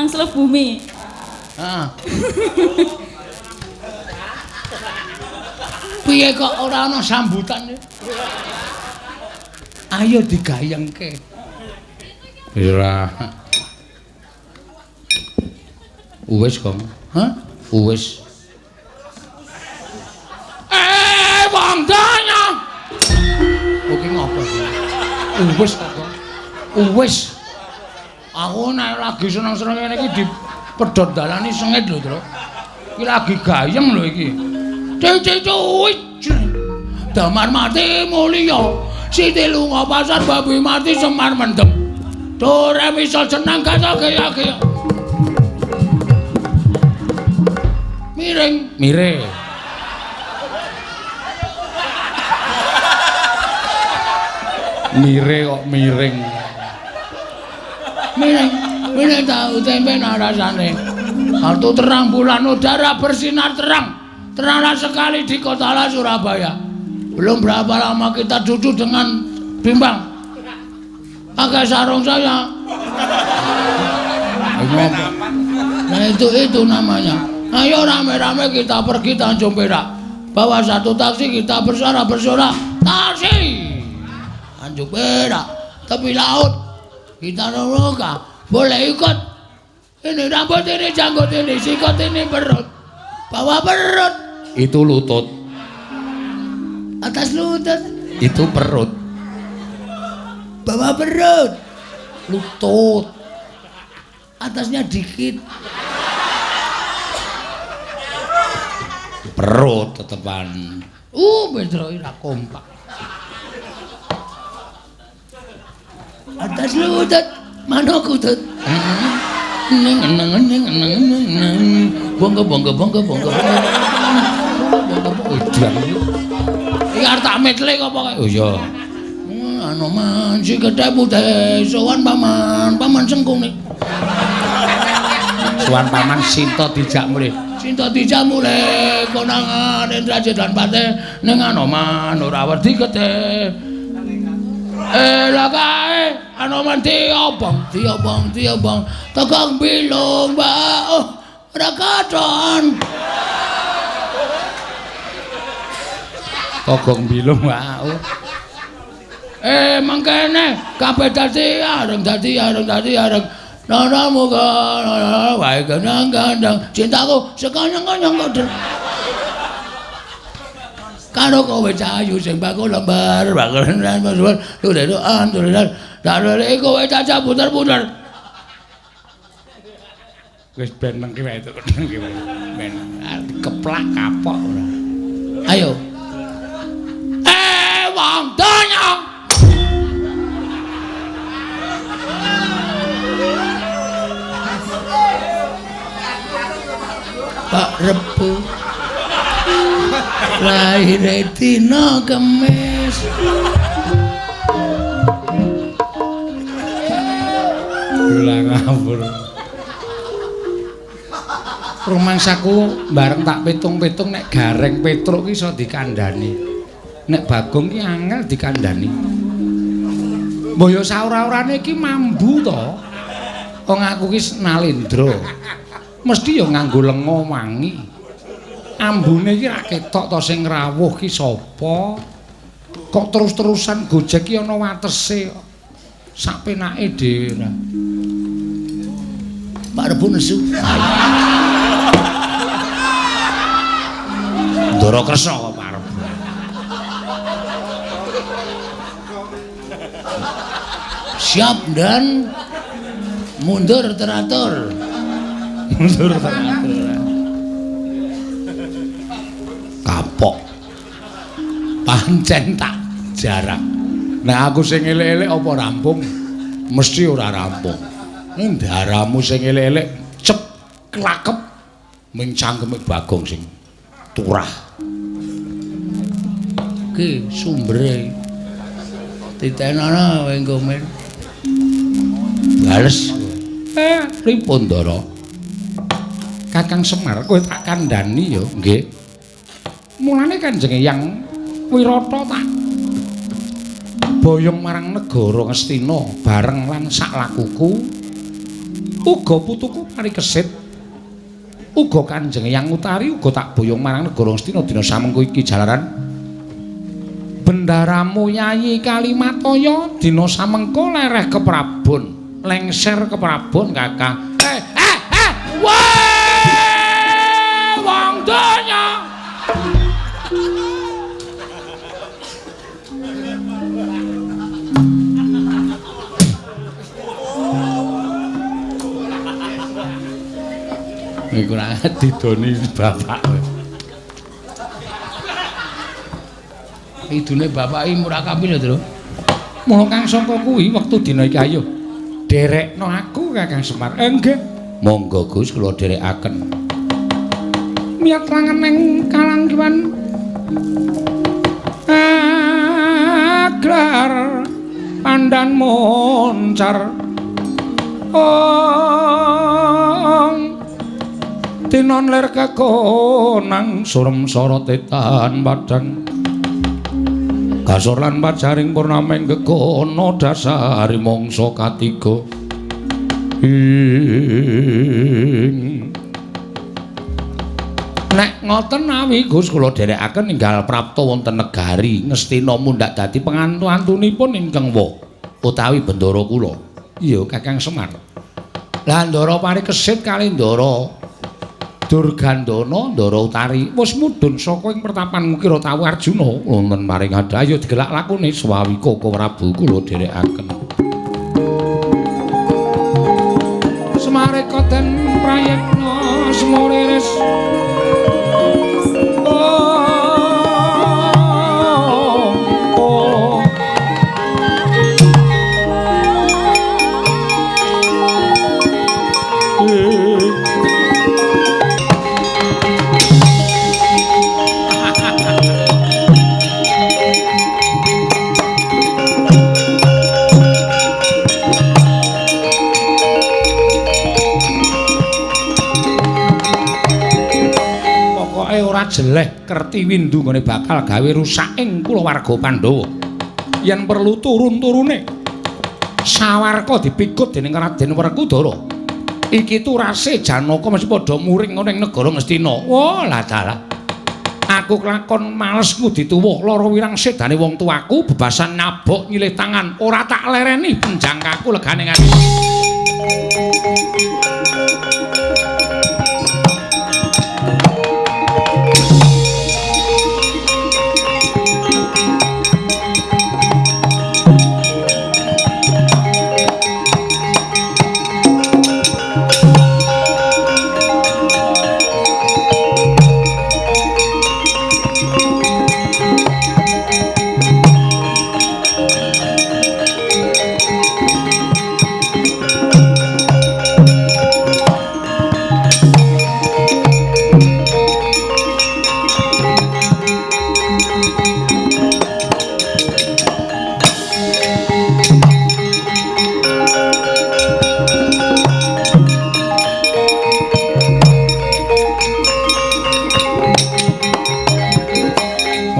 Angsluh bumi. Piye kok ora ana sambutan? Ayo digayengke. Ora. Wis, Kong. Hah? Wis. Wong donya. Oke ngopo? Wis kok. Wis. Aku nek lagi seneng-seneng ngene iki dipedhot dalani sengit lho, Tru. Iki lagi gayeng lho iki. Cuy. Damar mati mulya. Siti lunga pasar babi mati Semar mendem. Dore miso seneng kata gaya-gaya. Miring. Mire kok miring. Miring tahu tempe narasane. Waktu terang bulan udara bersinar terang. Teranglah sekali di kota Surabaya. Belum berapa lama kita duduk dengan bimbang. Pakai sarung saya. Nah itu namanya. Ayo rame-rame kita pergi Tanjung Perak. Bawa satu taksi kita bersorak-bersorak. Taksi! Tanjung Perak, tepi laut. Kita noloka. Boleh ikut. Ini rambut, ini janggut, ini sikut, ini perut. Bawa perut. Itu lutut. Atas lutut. Itu perut. Bawa perut. Lutut. Atasnya dikit. Perut tetepan. Bedro ira kompak. Atas lutut, mana kutut. Bonggo. Iki arep tak metle kok pokoke. Oh iya. Anu man si gedhe putih sowan paman sengkung nih. Sowan paman Sinta dijak mulih. Konangan Indrajit lan Patih ning Anoman ora wedi gedhe. Lah kae Anoman diobong. Tegang bilung, Mbak. Oh, ora katon. Kogong bilung wae. Mangkene kabeh dadi areng. Nana muga wae gandang cintaku sekonyong-konyong kok. Karo kowe cahayu sing bakul lembar, bakulan masuwur, tulekan. Dalane kowe caca puter-puter. Wis ben mengki wae itu ben keplak kapok ora. Ayo. Wong donya. Pak Rebu. Lahir dina Kemis. Gula ngawur. Rumangsaku bareng tak pitung-pitung nek Gareng Petruk ki iso dikandhani. Nek Bagong ki angel dikandhani. Mbaya saora-orane iki mambu to. Wong aku ki Nalendra. Mesti ya nganggo lenga wangi. Ambune iki ra ketok to sing rawuh ki sapa? Kok terus-terusan gojek ki ana watese. Sak penake dhewe. Pak Rebo nesu. Ndara Kresna kok Pak Rebo. Siap dan mundur teratur. Mundur teratur. Kapok. Pancen tak jarak. Nah aku sing elek-elek apa rampung? Mesti ora rampung. Ndaramu sing elek-elek cep klakep ming cangkeme Bagong sing turah. Ki sumbere titenana wing komen. Bales. Pripun Ndara? Kakang Semar kowe tak kandhani ya, nggih. Mulane Kanjeng Hyang Wirata tak boyong marang negara Ngastina bareng lan sak lakuku. Uga putuku Parikesit. Uga Kanjeng Hyang Utari uga tak boyong marang negara Ngastina dina samengko iki jalaran bendaramu Yayi Kalimataya dina samengko lereh ke Prabon, lengser ke Prabon Kakang. Wong donya. Iku ora didoni bapak. Idune bapak iki murah kapil lho, Tru. Mula Kang sangka kuwi wektu dina iki ayo derekno aku Kakang Semar. Nggih. Monggo Gus kula derekaken. Miyat langeneng kalangkiwan aglar pandan moncar. Tinon ler kekonang surem sorotetan padang kasor lan pajaring purnameng gegono dasari mangsa katiga nek ngoten nawi Gus kula dherekaken ninggal prapta wonten negari Ngastina mundhak dadi pengantu-antunipun ingkang wa utawi bendara kula. Iya Kakang Semar. Lah Ndara Parikesit kalih Ndara Durgandana, Ndara Utari wis mudhun saka ing pertapan Kira Tawu Arjuna wonten maring adha ayo digelak lakune Swawika Prabu kula dherekaken. Semareka den prayekna semuriris jeleh kerti windu ngene bakal gawe rusak ing kulawarga Pandhawa. Yen perlu turun-turune sawarga dipikut dening Raden Werkudara. Iki turase Janaka mesti padha muring ana ing negara Ngastina. Wah, lah dalah. Aku kelakon malesku dituwuh lara wirang sedane wong tuaku bebasan nyabok nyilih tangan ora tak lereni penjangkaku legane ati.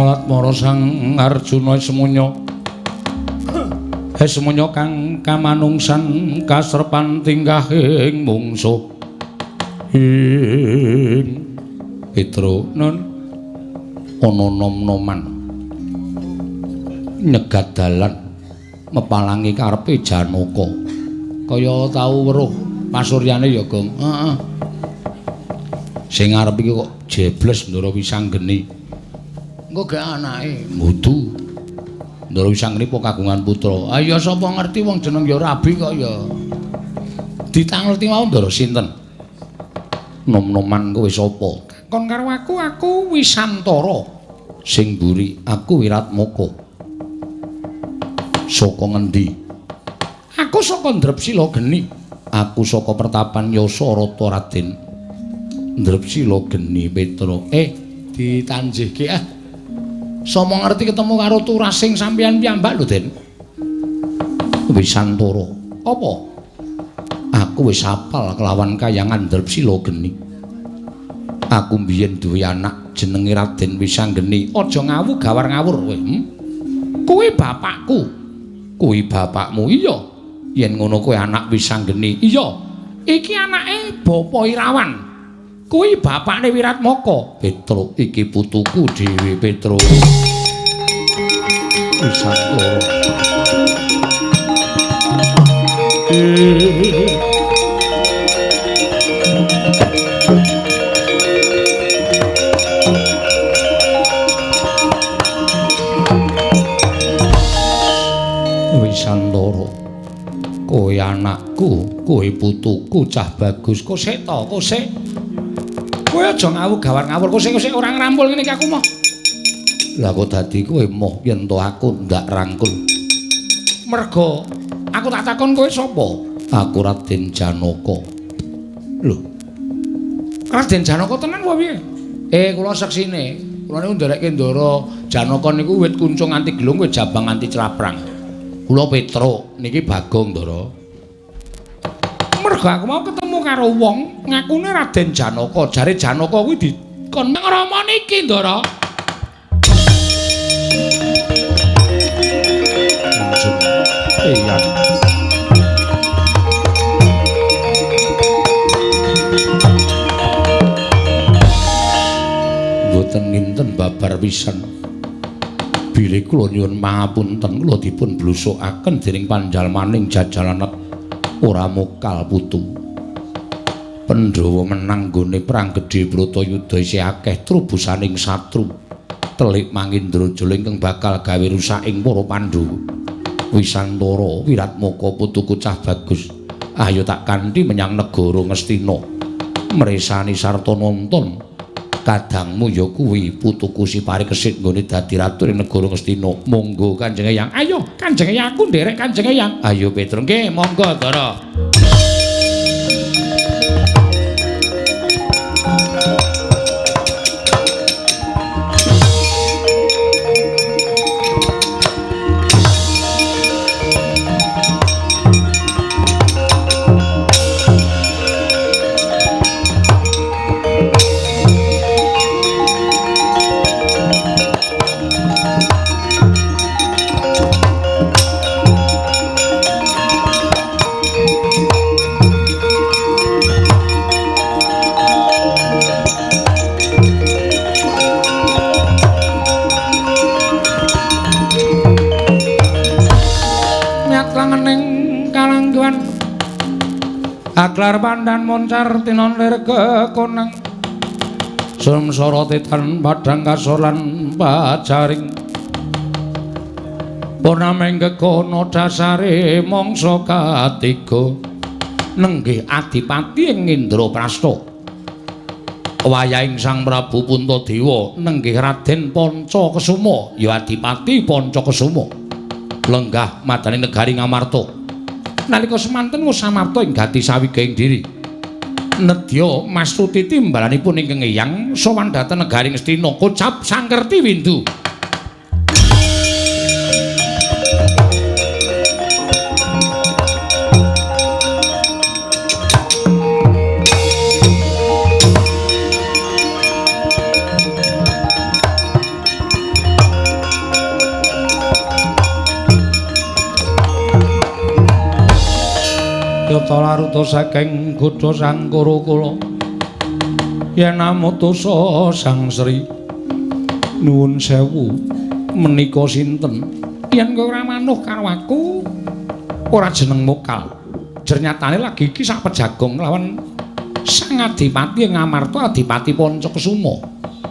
Latmara Sang Arjuna semuanya semuanya kang kamanungsan kasrepan tinggahing mungsuh Petro nun ana nom-noman nyegat dalan mepalangi karepe Janaka kaya tau weruh pasuryane ya Gong heeh sing arep iki kok jebles Ndara Wisanggeni engko gak anake mudu Ndara Wisanggeni po kagungan putra ayo sapa ngerti wong jeneng ya Rabi kok ya ditangleti mau Ndara sinten nom-noman kowe sapa kon karo aku Wisantara sing mburi aku Wiratmoko saka ngendi aku saka Ndrepsila Geni aku saka Pertapan Yasarata Raden Ndrepsila Geni Petra ditanjihke sama ngerti ketemu karo turasing sampeyan piyambak lho Den Wisantara apa aku wis apal kelawan kayangan Ndrepsila Geni aku mbiyen duwe anak jenenge Raden Wisanggeni aja ngawu gawar ngawur kowe kuwi bapakku kuwi bapakmu iya yen ngono kowe anak Wisanggeni iya iki anake Bapa Irawan kuwi bapakne Wiratmaka Petruk iki putuku dhewe Petruk Wisantara Wisantara kowe anakku kowe putuku cah bagus kok sik to kok sik kowe aja ngawu gawar-ngawur kok sik ora ngrampul ngene iki aku mah lha kok dadi kowe moh yen to aku ndak rangkul mergo aku tak takon kowe sapa aku Raden Janaka lho Raden Janaka tenan apa piye kula seksine kula niku nderekke Ndara Janaka niku wit kuncung nganti gelung kowe jabang nganti celaprang kula Petruk niki Bagong Ndara. Mergo aku mau ketemu karo wong ngakune Raden Janaka, jare Janaka kuwi dikon nang Rama niki Ndara. Langsung iya. Mboten ninten babar pisan. Bilih kula nyuwun pangapunten kula dipun blusukaken dening panjalmaning Jajalanet ora mokal putu. Pandhawa menang nggone perang gedhe Bratayuda isih akeh trubusaning satru. Telik Mangindrajala ingkang bakal gawe rusak ing para Pandhawa. Wisantara Wiratmaka putuku cah bagus. Ayo tak kanthi menyang negara Ngastina. Mresani sarta nonton kadangmu ya kuwi putuku si Parikesit nggone dadi ratu ing negara Ngastina. Monggo Kanjeng Eyang. Ayo Kanjeng Eyang aku nderek Kanjeng Eyang. Ayo Petruk nggih monggo Ndara. Aglar pandan moncar tinon lir kekonang sumsara tetan padhang kasolan pajaring purnaming gegono dasare mangsa katiga nenggih adipati ing Indraprasta wayahing Sang Prabu Puntadewa nenggih Raden Pancakesuma ya adipati Pancakesuma lenggah madani negari Ngamarta nalika semanten Samarta ing gati sawigaing diri nedya Mastuti timbalanipun ingkang Eyang sowan dhateng negari Ngastina kocap Sangkerti Windu Nata laruta saking godha sangkara kula yen namutusa Sang Sri nuwun sewu menika sinten yen kowe ora manuh karo aku ora jeneng mokal jernyatane lagi iki sak pejagong lawan Sang Adipati Ngamarta Adipati Pancakesuma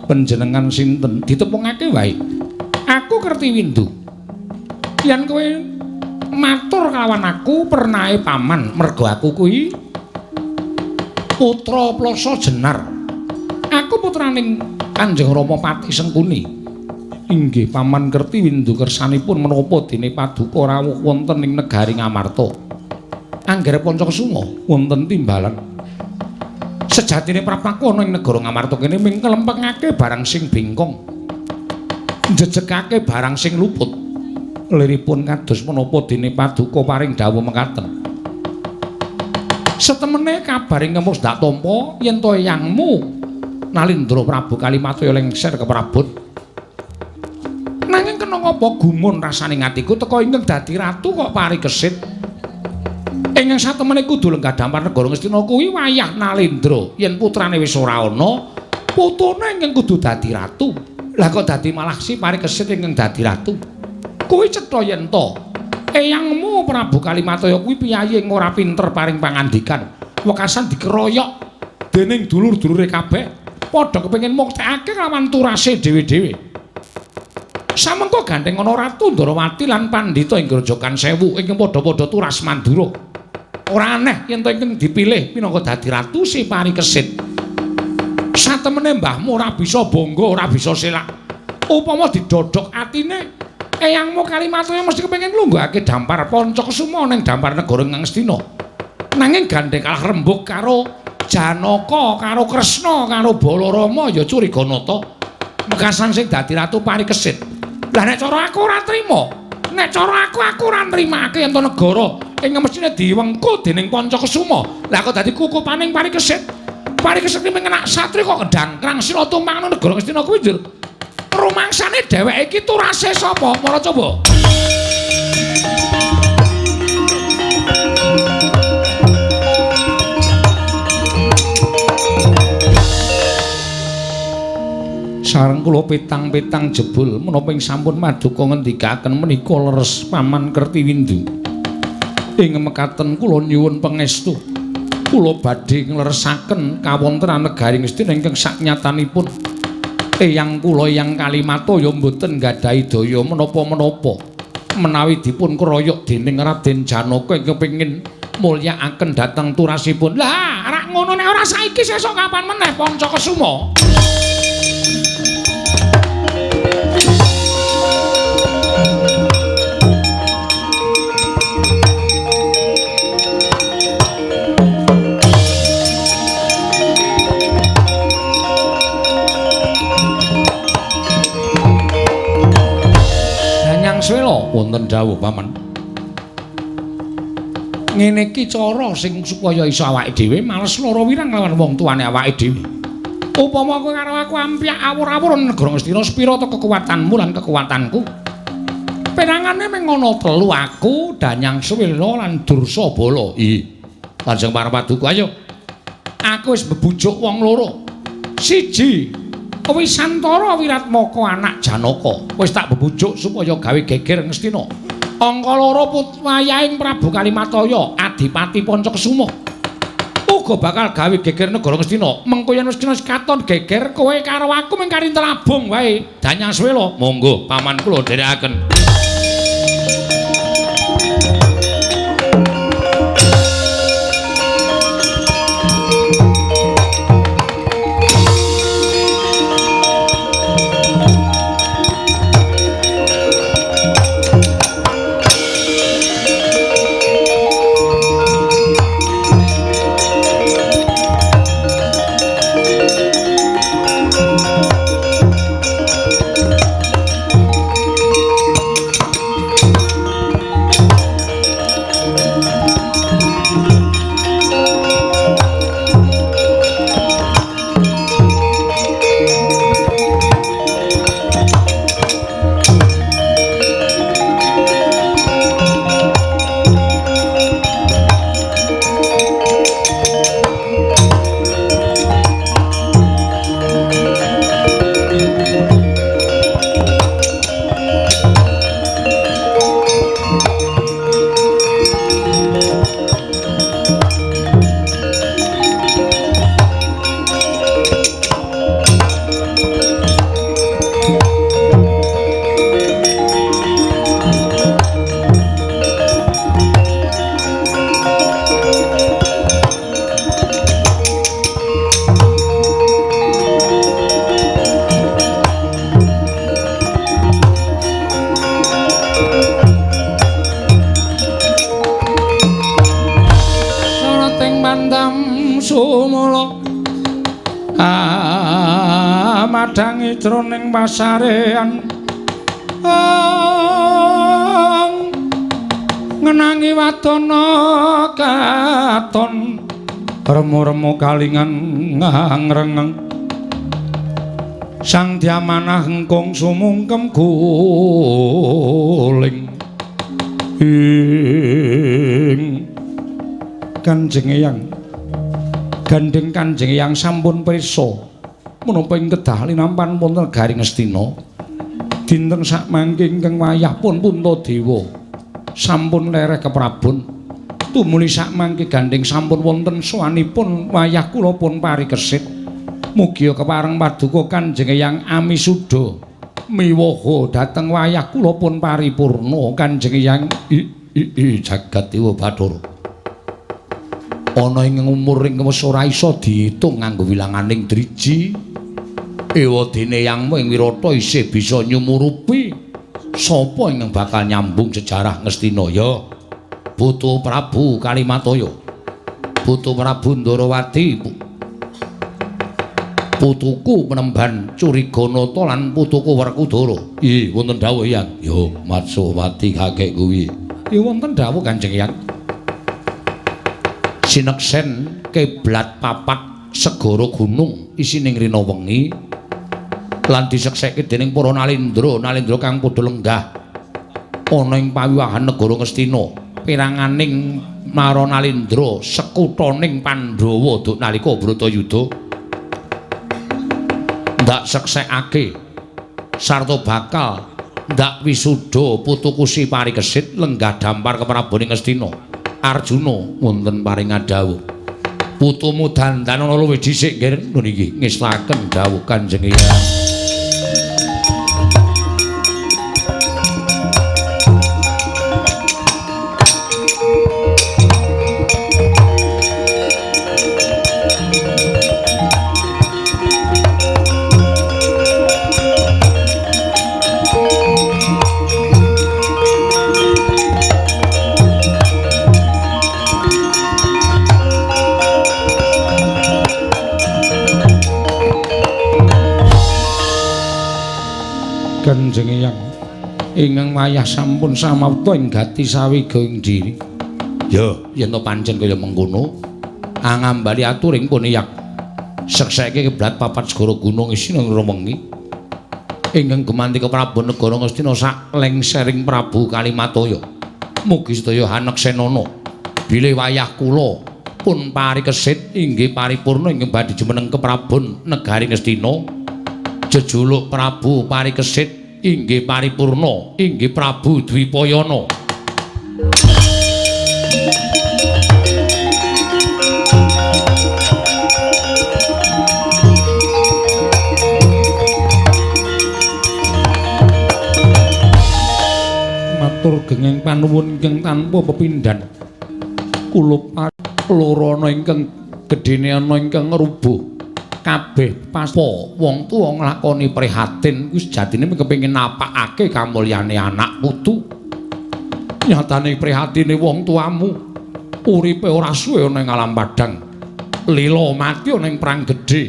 panjenengan sinten ditepungake wae aku Kertiwindu yen kowe matur kalawan aku pernahe paman merga aku kuwi putra Plasa Jenar aku putraning Kanjeng Rama Pati Sengkuni inggih paman Kertiwindu kersanipun menapa dene paduka rawuh wonten ing negari Ngamarta anggere Pancakesuma wonten timbalan sejatine prapaku ana ing negara Ngamarta kene ming kelempengake barang sing bengkong njejegake barang sing luput liripun kados menapa dene paduka paring dawuh mekaten setemene kabaring kemus dak tampa yen to eyangmu Nalindra Prabu Kalimataya lengser keprabot nanging kena ngapa gumun rasane atiku teka ingkang dadi ratu kok parikesit ingkang satemene kudu lenggah dampar negara Ngastina kuwi wayah Nalindra yen putrane wis ora ana putune ingkang kudu dadi ratu lah kok dadi malah si parikesit ingkang dadi ratu kuwi cetha yen to eyangmu Prabu Kalimataya kuwi piyayi ora pinter paring pangandikan wekasan dikeroyok dening dulur-dulure kabeh padha kepengin muktekake lawan turase dhewe-dhewe samengko gandeng ana Ratu Ndarawati lan Pandhita ing Grojogan Sewu ingkang padha-padha turas Mandura ora aneh yen to ingkang dipilih minangka dadi ratu si parikesit satemene mbahmu ora bisa bangga ora bisa selak upama didodhok atine eyangmu Kalimataya mesti kepengin nglungguhake dampar Pancakesuma ning dampar negara Ngastina nanging gandeng kalah rembug karo Janaka karo Kresna karo Balarama ya curiganata mekasan sing dadi ratu parikesit lah nek cara aku ora trima nek cara aku ora nrimake yen to negara ing mestine diwengku dening Pancakesuma lah kok dadi kukupaning parikesit parikesit iki mengenak satri kok kedangkrang sira tumpang nang negara Ngastina kuwi njur rumangsane dheweke iki turase sapa? Mara coba. Sareng kula petang-petang jebul menapa ing sampun maduka ngendikaken menika leres Paman Kertiwindu. Ing mekaten kula nyuwun pangestu. Kula badhe ngleresaken kawontenan negari Ngastina ingkang saknyatanipun eyang kula Eyang Kalimataya mboten nggadahi daya menapa-menapa menawi dipun keroyok dening Raden Janaka ingkang kepengin mulyakaken dhateng turasipun. Lah, rak ngono nek ora saiki sesuk kapan meneh Pancakesuma. Swela wonten dawuh paman. Ngene iki cara sing supaya iso awake dhewe males lara wirang lawan wong tuane awake dhewe. Upama kowe karo aku ampyak awur-awur negara Ngastina sepira to kekuatanmu lan kekuatanku. Penangane mung ana telu aku, Danyang Swela lan Dursabala. Kanjeng Parapaduka ayo. Aku wis bebujuk wong loro. Siji Wisantara Wiratmaka anak Janaka wis tak bebujuk supaya gawe geger Ngastina. Angka loro wayahing Prabu Kalimataya Adipati Pancakesuma uga bakal gawe geger negara Ngastina. Mengko yen wis katon geger kowe karo aku mung karintel abung wae. Danyang Swela, monggo paman kula dherekaken. madangi jroning pasarean ngenangi wadana katon remu-remu kalingan ngrengeng sang diamanah engkong sumungkem guling ing Kanjeng Eyang gandeng Kanjeng Eyang sampun prisa menapa ing kedah linampan wonten Garing Astina dinten sakmangke ingkang wayah pun Puntadewa sampun lereh keprabon tumuli sakmangke gandeng sampun wonten sowanipun wayah kula pun parikesit mugi kepareng paduka Kanjeng Eyang Amisuda miwaha dhateng wayah kula pun paripurna Kanjeng Eyang jagat dewa Bathara ana ing umur ing wis ora isa diitung nganggo wilanganing driji ewadene Eyangmu ing Wirata isih bisa nyumurupi sapa ingkang bakal nyambung sejarah Ngastina ya Putu Prabu Kalimataya Putu Prabu Ndarawati putuku Penemban Curiganata lan putuku Werkudara nggih wonten dawuh Eyang ya Matsowati kakek kuwi ya wonten dawuh Kanjeng Eyang sineksen kiblat papat segara gunung isining rina wengi lan disekseke dening para nalindra kang padha lenggah ana ing pawiwahan negara Ngastina piranganing mara nalindra sekuthaning Pandhawa duk nalika Bratayuda ndak seksekake sarta bakal ndak wisuda putuku Si Parikesit lenggah dampar keprabaning Ngastina Arjuna wonten paring dawuh putumu dandan ana luwih dhisik nggih niki ngestaken dawuh Kanjeng Eyang Kanjeng Eyang ingkang wayah sampun samapta ing gati sawiga ing diri ya yen to pancen kaya mengkono angambali aturing pun Eyang sekseke kiblat papat segara gunung isining remengi ingkang gumanti keprabu negara Ngastina sak lengsering Prabu Kalimataya mugi sedaya haneksenana bilih wayah kula pun parikesit inggih paripurna ingkang badhe jumeneng keprabon negari Ngastina jejuluk Prabu Parikesit inggih paripurna inggih Prabu Dwipayana matur genging panuwun ingkang tanpa pepindhan kula loro ana ingkang gedene ana ingkang ngrubuh kabeh paspo wong tuwa nglakoni prihatin kuwi sejatine kepengin napakake kamulyane anak putu nyatane prihatine wong tuamu uripe ora suwe ana ing alam padang lila mati ana ing perang gedhe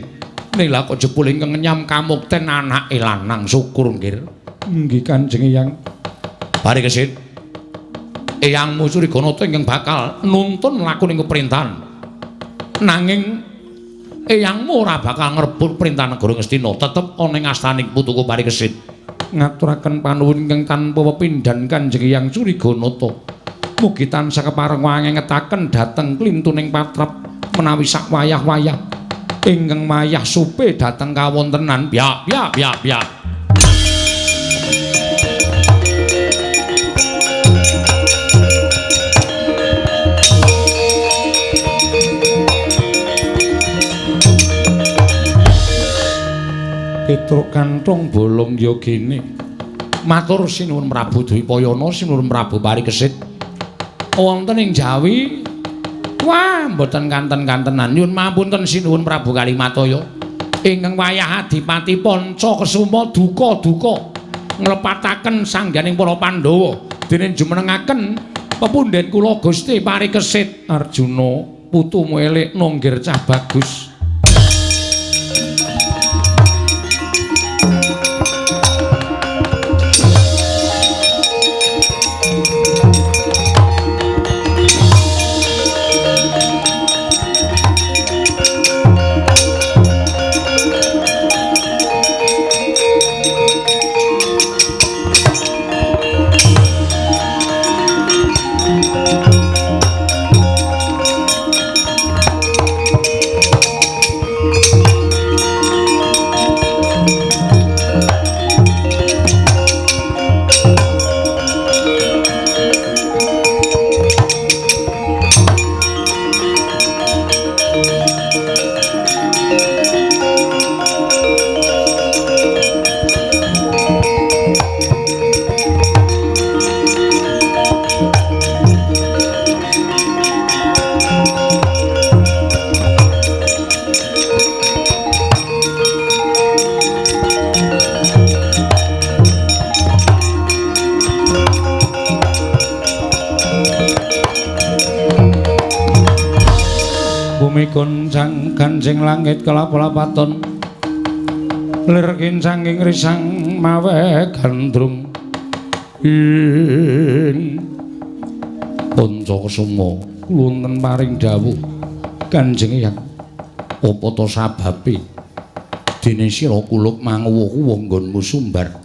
ning lha kok jebul ingkang nyam kamukten anake lanang syukur nggih nggih Kanjeng Eyang Parikesit Eyangmu Curiganata ingkang bakal nuntun lakune keperintahan nanging Eyangmu ora bakal ngrebut perintah negara Ngastina tetep ana ing astaning putuku Parikesit ngaturaken panuwun ingkang tanpa pepindhan Kanjeng Eyang Curiganata mugi tansah kepareng wangengetaken dhateng klintuning patrap menawi sak wayah-wayah ingkang wayah supe dhateng kawontenan biak Petruk kantong bolong ya gene. Matur sinuwun Prabu Dwipayana, sinuwun Prabu Parikesit. Wonten ing Jawi, wah mboten kanten-kantenan. Nyuwun mapunten sinuwun Prabu Kalimataya. Ingkang wayah Adipati Panca Kesuma duka-duka nglepataken sangganing para Pandhawa dene jumenengaken pepundhen kula Gusti Parikesit. Arjuna, putumu elek nonggir cah bagus. goncang Kanjeng langit kelap-lapaton lir kincanging risang mawe gandrung ing Pancakasuma wonten paring dawuh Kanjeng Eyang apa ta sababe dene sira kulup manguwuh nggonmu sumbar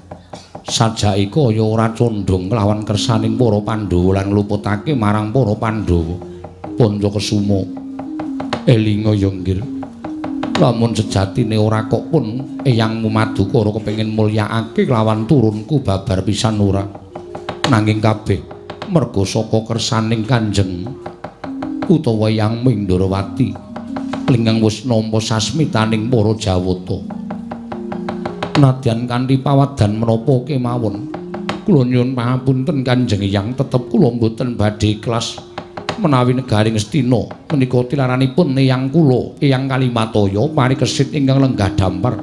sajake kaya ora condong kelawan kersaning para Pandhawa lan ngluputake marang para Pandhawa Pancakasuma elinga ya nggih lamun sejatine ora kok pun Eyangmu Madukara kepengin mulyakake kelawan turunku babar pisan ora nanging kabeh merga saka kersaning Kanjeng utawa Eyang Mindrawati lingkang wis nampa sasmitaning para Jawata nadyan kanthi pawadan menapa kemawon kula nyuwun pangapunten Kanjeng Eyang tetep kula mboten badhe ikhlas menawi negari Ngastina menika tilaranipun Eyang kula Eyang Kalimataya parikesit ingkang lenggah dampar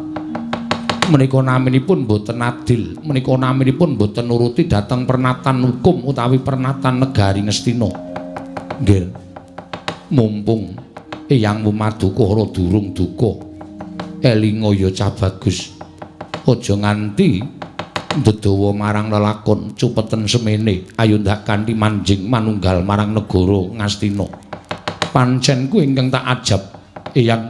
menika naminipun boten adil menika naminipun boten nuruti dhateng pernatan hukum utawi pernatan negari Ngastina nggih mumpung Eyangmu Madukara durung duka elinga ya cah bagus aja nganti ndedawa marang lelakon cupeten semene ayo ndak kanthi manjing manunggal marang negara Ngastina pancen ku ingkang tak ajab Eyang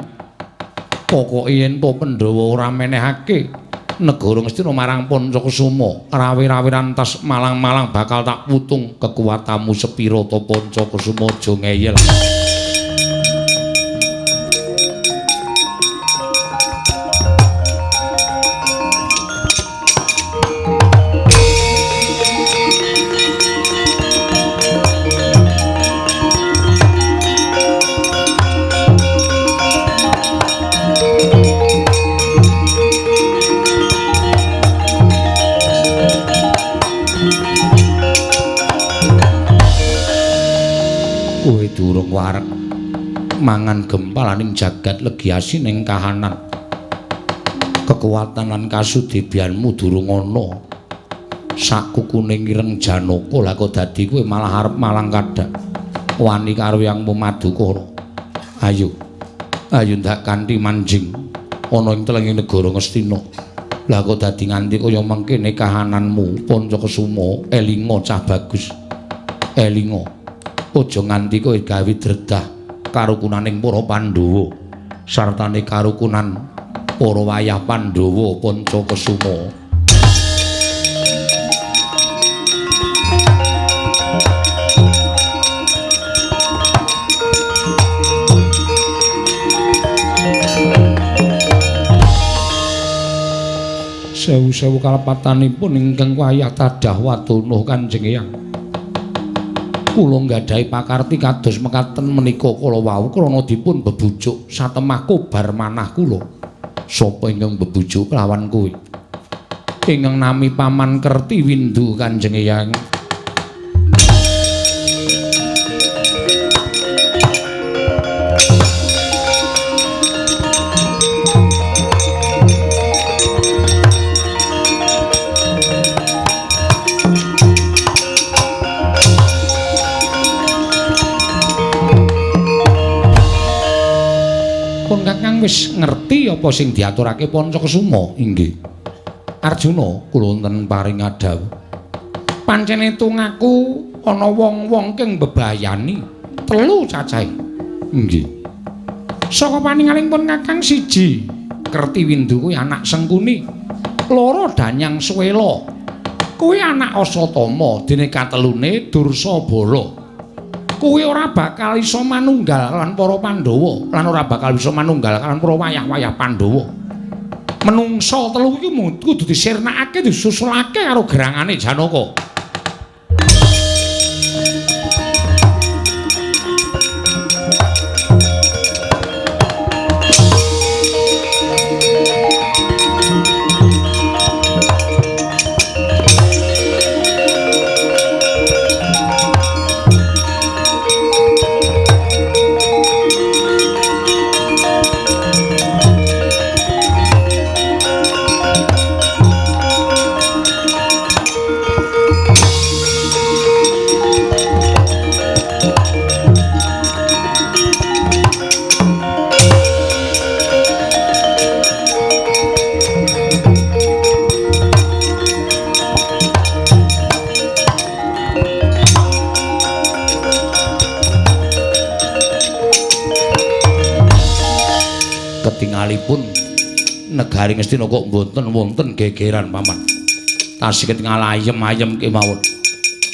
pokoke yen to Pandhawa ora menehake negara Ngastina marang Pancakasuma rawi-rawi rantas malang-malang bakal tak putung kekuatanmu sepira to Pancakasuma aja ngeyel. Durung wareg mangan gempalaning jagat legiasi ning kahanan kekuatan lan kasudebianmu durung ana sakukuning ireng Janaka lha kok dadi kowe malah arep malang kadhak wani karo Eyangmu Madukara ayo ndak kanthi manjing ana ing telenging negara Ngastina lha kok dadi nganti kaya mengkene kahananmu Pancakasuma elinga cah bagus elinga aja nganti kowe gawe dredah karukunaning para Pandhawa sartane karukunan para wayah Pandhawa Pancakasuma. Sewu-sewu kalepatanipun ingkang wayah tadah watunuh Kanjeng Eyang. Kula nggadahi pakarti kados mekaten menika kala wau krana dipun bebujuk satemah kobar manah kula. Sapa ingkang bebujuk kelawan kowe? Ingkang nami Paman Kertiwindu Kanjeng Eyang. Wis ngerti apa sing diaturake Pancakasuma? Inggih. Arjuna kula wonten paring adhawuh. Pancen etung aku ana wong-wong kang bebayani 3 cacahe. Inggih. Saka paningaling pun Kakang 1 Kertiwindu kuwi anak Sengkuni, 2 Danyang Swela. Kuwi anak Asatama, dene katelune Dursabala. Kowe ora bakal iso manunggal lan para Pandhawa lan ora bakal iso manunggal lan para wayah-wayah Pandhawa. Menungsa 3 iki kudu disirnakake disusulake karo gerangane Janaka. Garing Astina kok mboten wonten gegeran paman. Tasih ketingal ayem-ayem kemawon.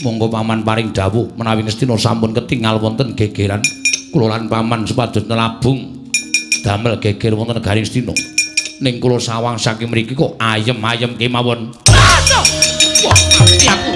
Monggo paman paring dawuh menawi Astina sampun ketingal wonten gegeran kula lan paman supados nelabung damel geger wonten Garing Astina. Ning kula sawang saking mriki kok ayem-ayem kemawon. Wah, mati aku.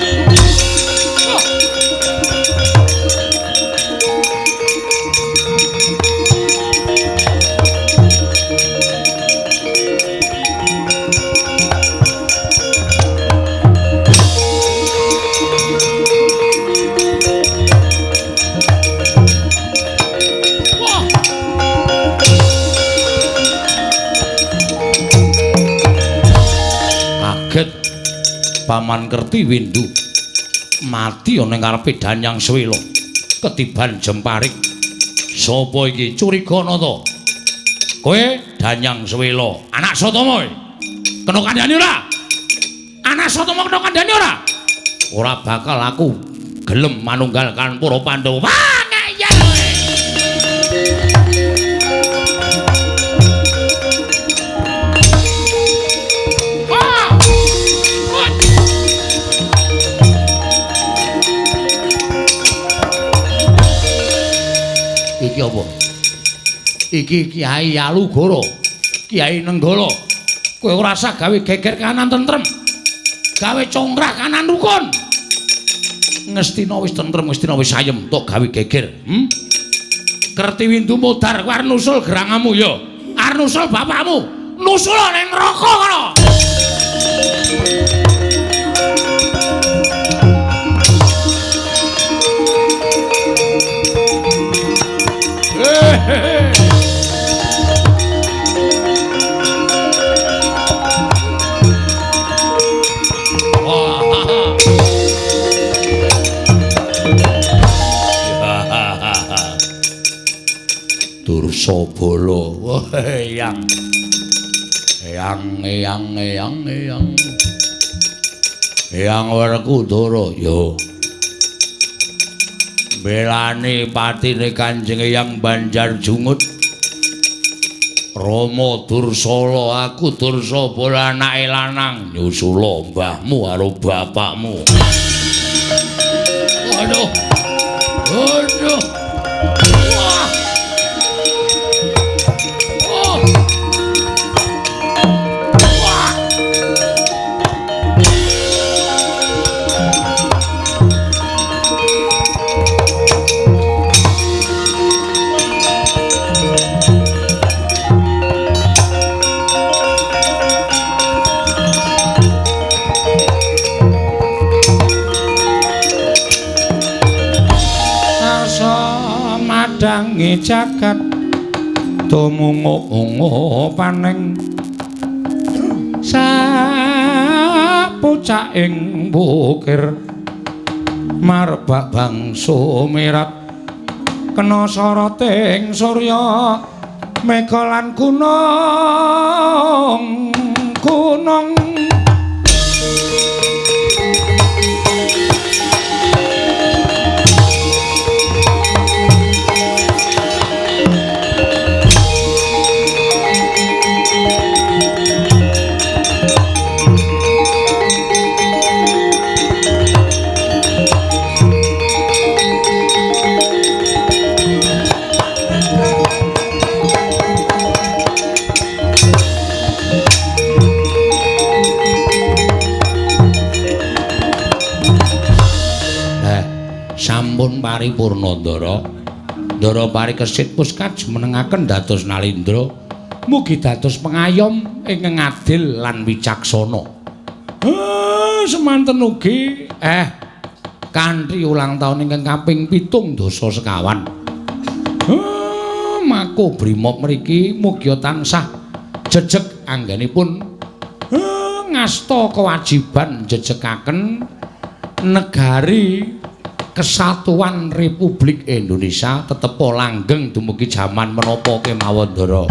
Paman Kerti Windu mati ana ing ngarepe Danyang Swela ketiban Jemparing. Sapa iki curigana to? Kowe Danyang Swela, anak Satama. Kena kandhani ora? Anak Satama kena kandhani ora? Ora bakal aku gelem manunggalkan para Pandhawa. Ngeyel kowe. Iki apa? Iki Kiai Alugara, Kiai Nenggala. Kowe ora usah gawe geger kanan tentrem. Gawe congkrah kanan rukun. Ngestina wis tentrem, ngestina wis ayem, tok gawe geger. Kerti Windu modar kowe arep nusul gerangamu ya. Arep nusul bapakmu. Nusul ning neraka kono. Dursabala, eyang Werkudara ya belane patine Kanjeng Eyang Banjarjungut. Rama Dursala, aku Dursabala anake lanang nyusula mbahmu karo bapakmu. Waduh. Waduh. Wah. Oh. Wah. Dangi jagat tumungu-ungu paning sapucaking bukir marbak bangsa mirat kena soroting surya mega lan gunung sampun paripurna Ndara parikesit puskaj menengaken dados Nalindra mugi dados pengayom ingkang adil lan wicaksana. Semanten ugi kanthi ulang taun ingkang kaping 7 dasa sekawan. Mako Brimob mriki mugi tansah jejeg anggenipun ngasta kewajiban jejekaken negari Kesatuan Republik Indonesia tetep langgeng dumugi jaman menapa kemawon Ndara.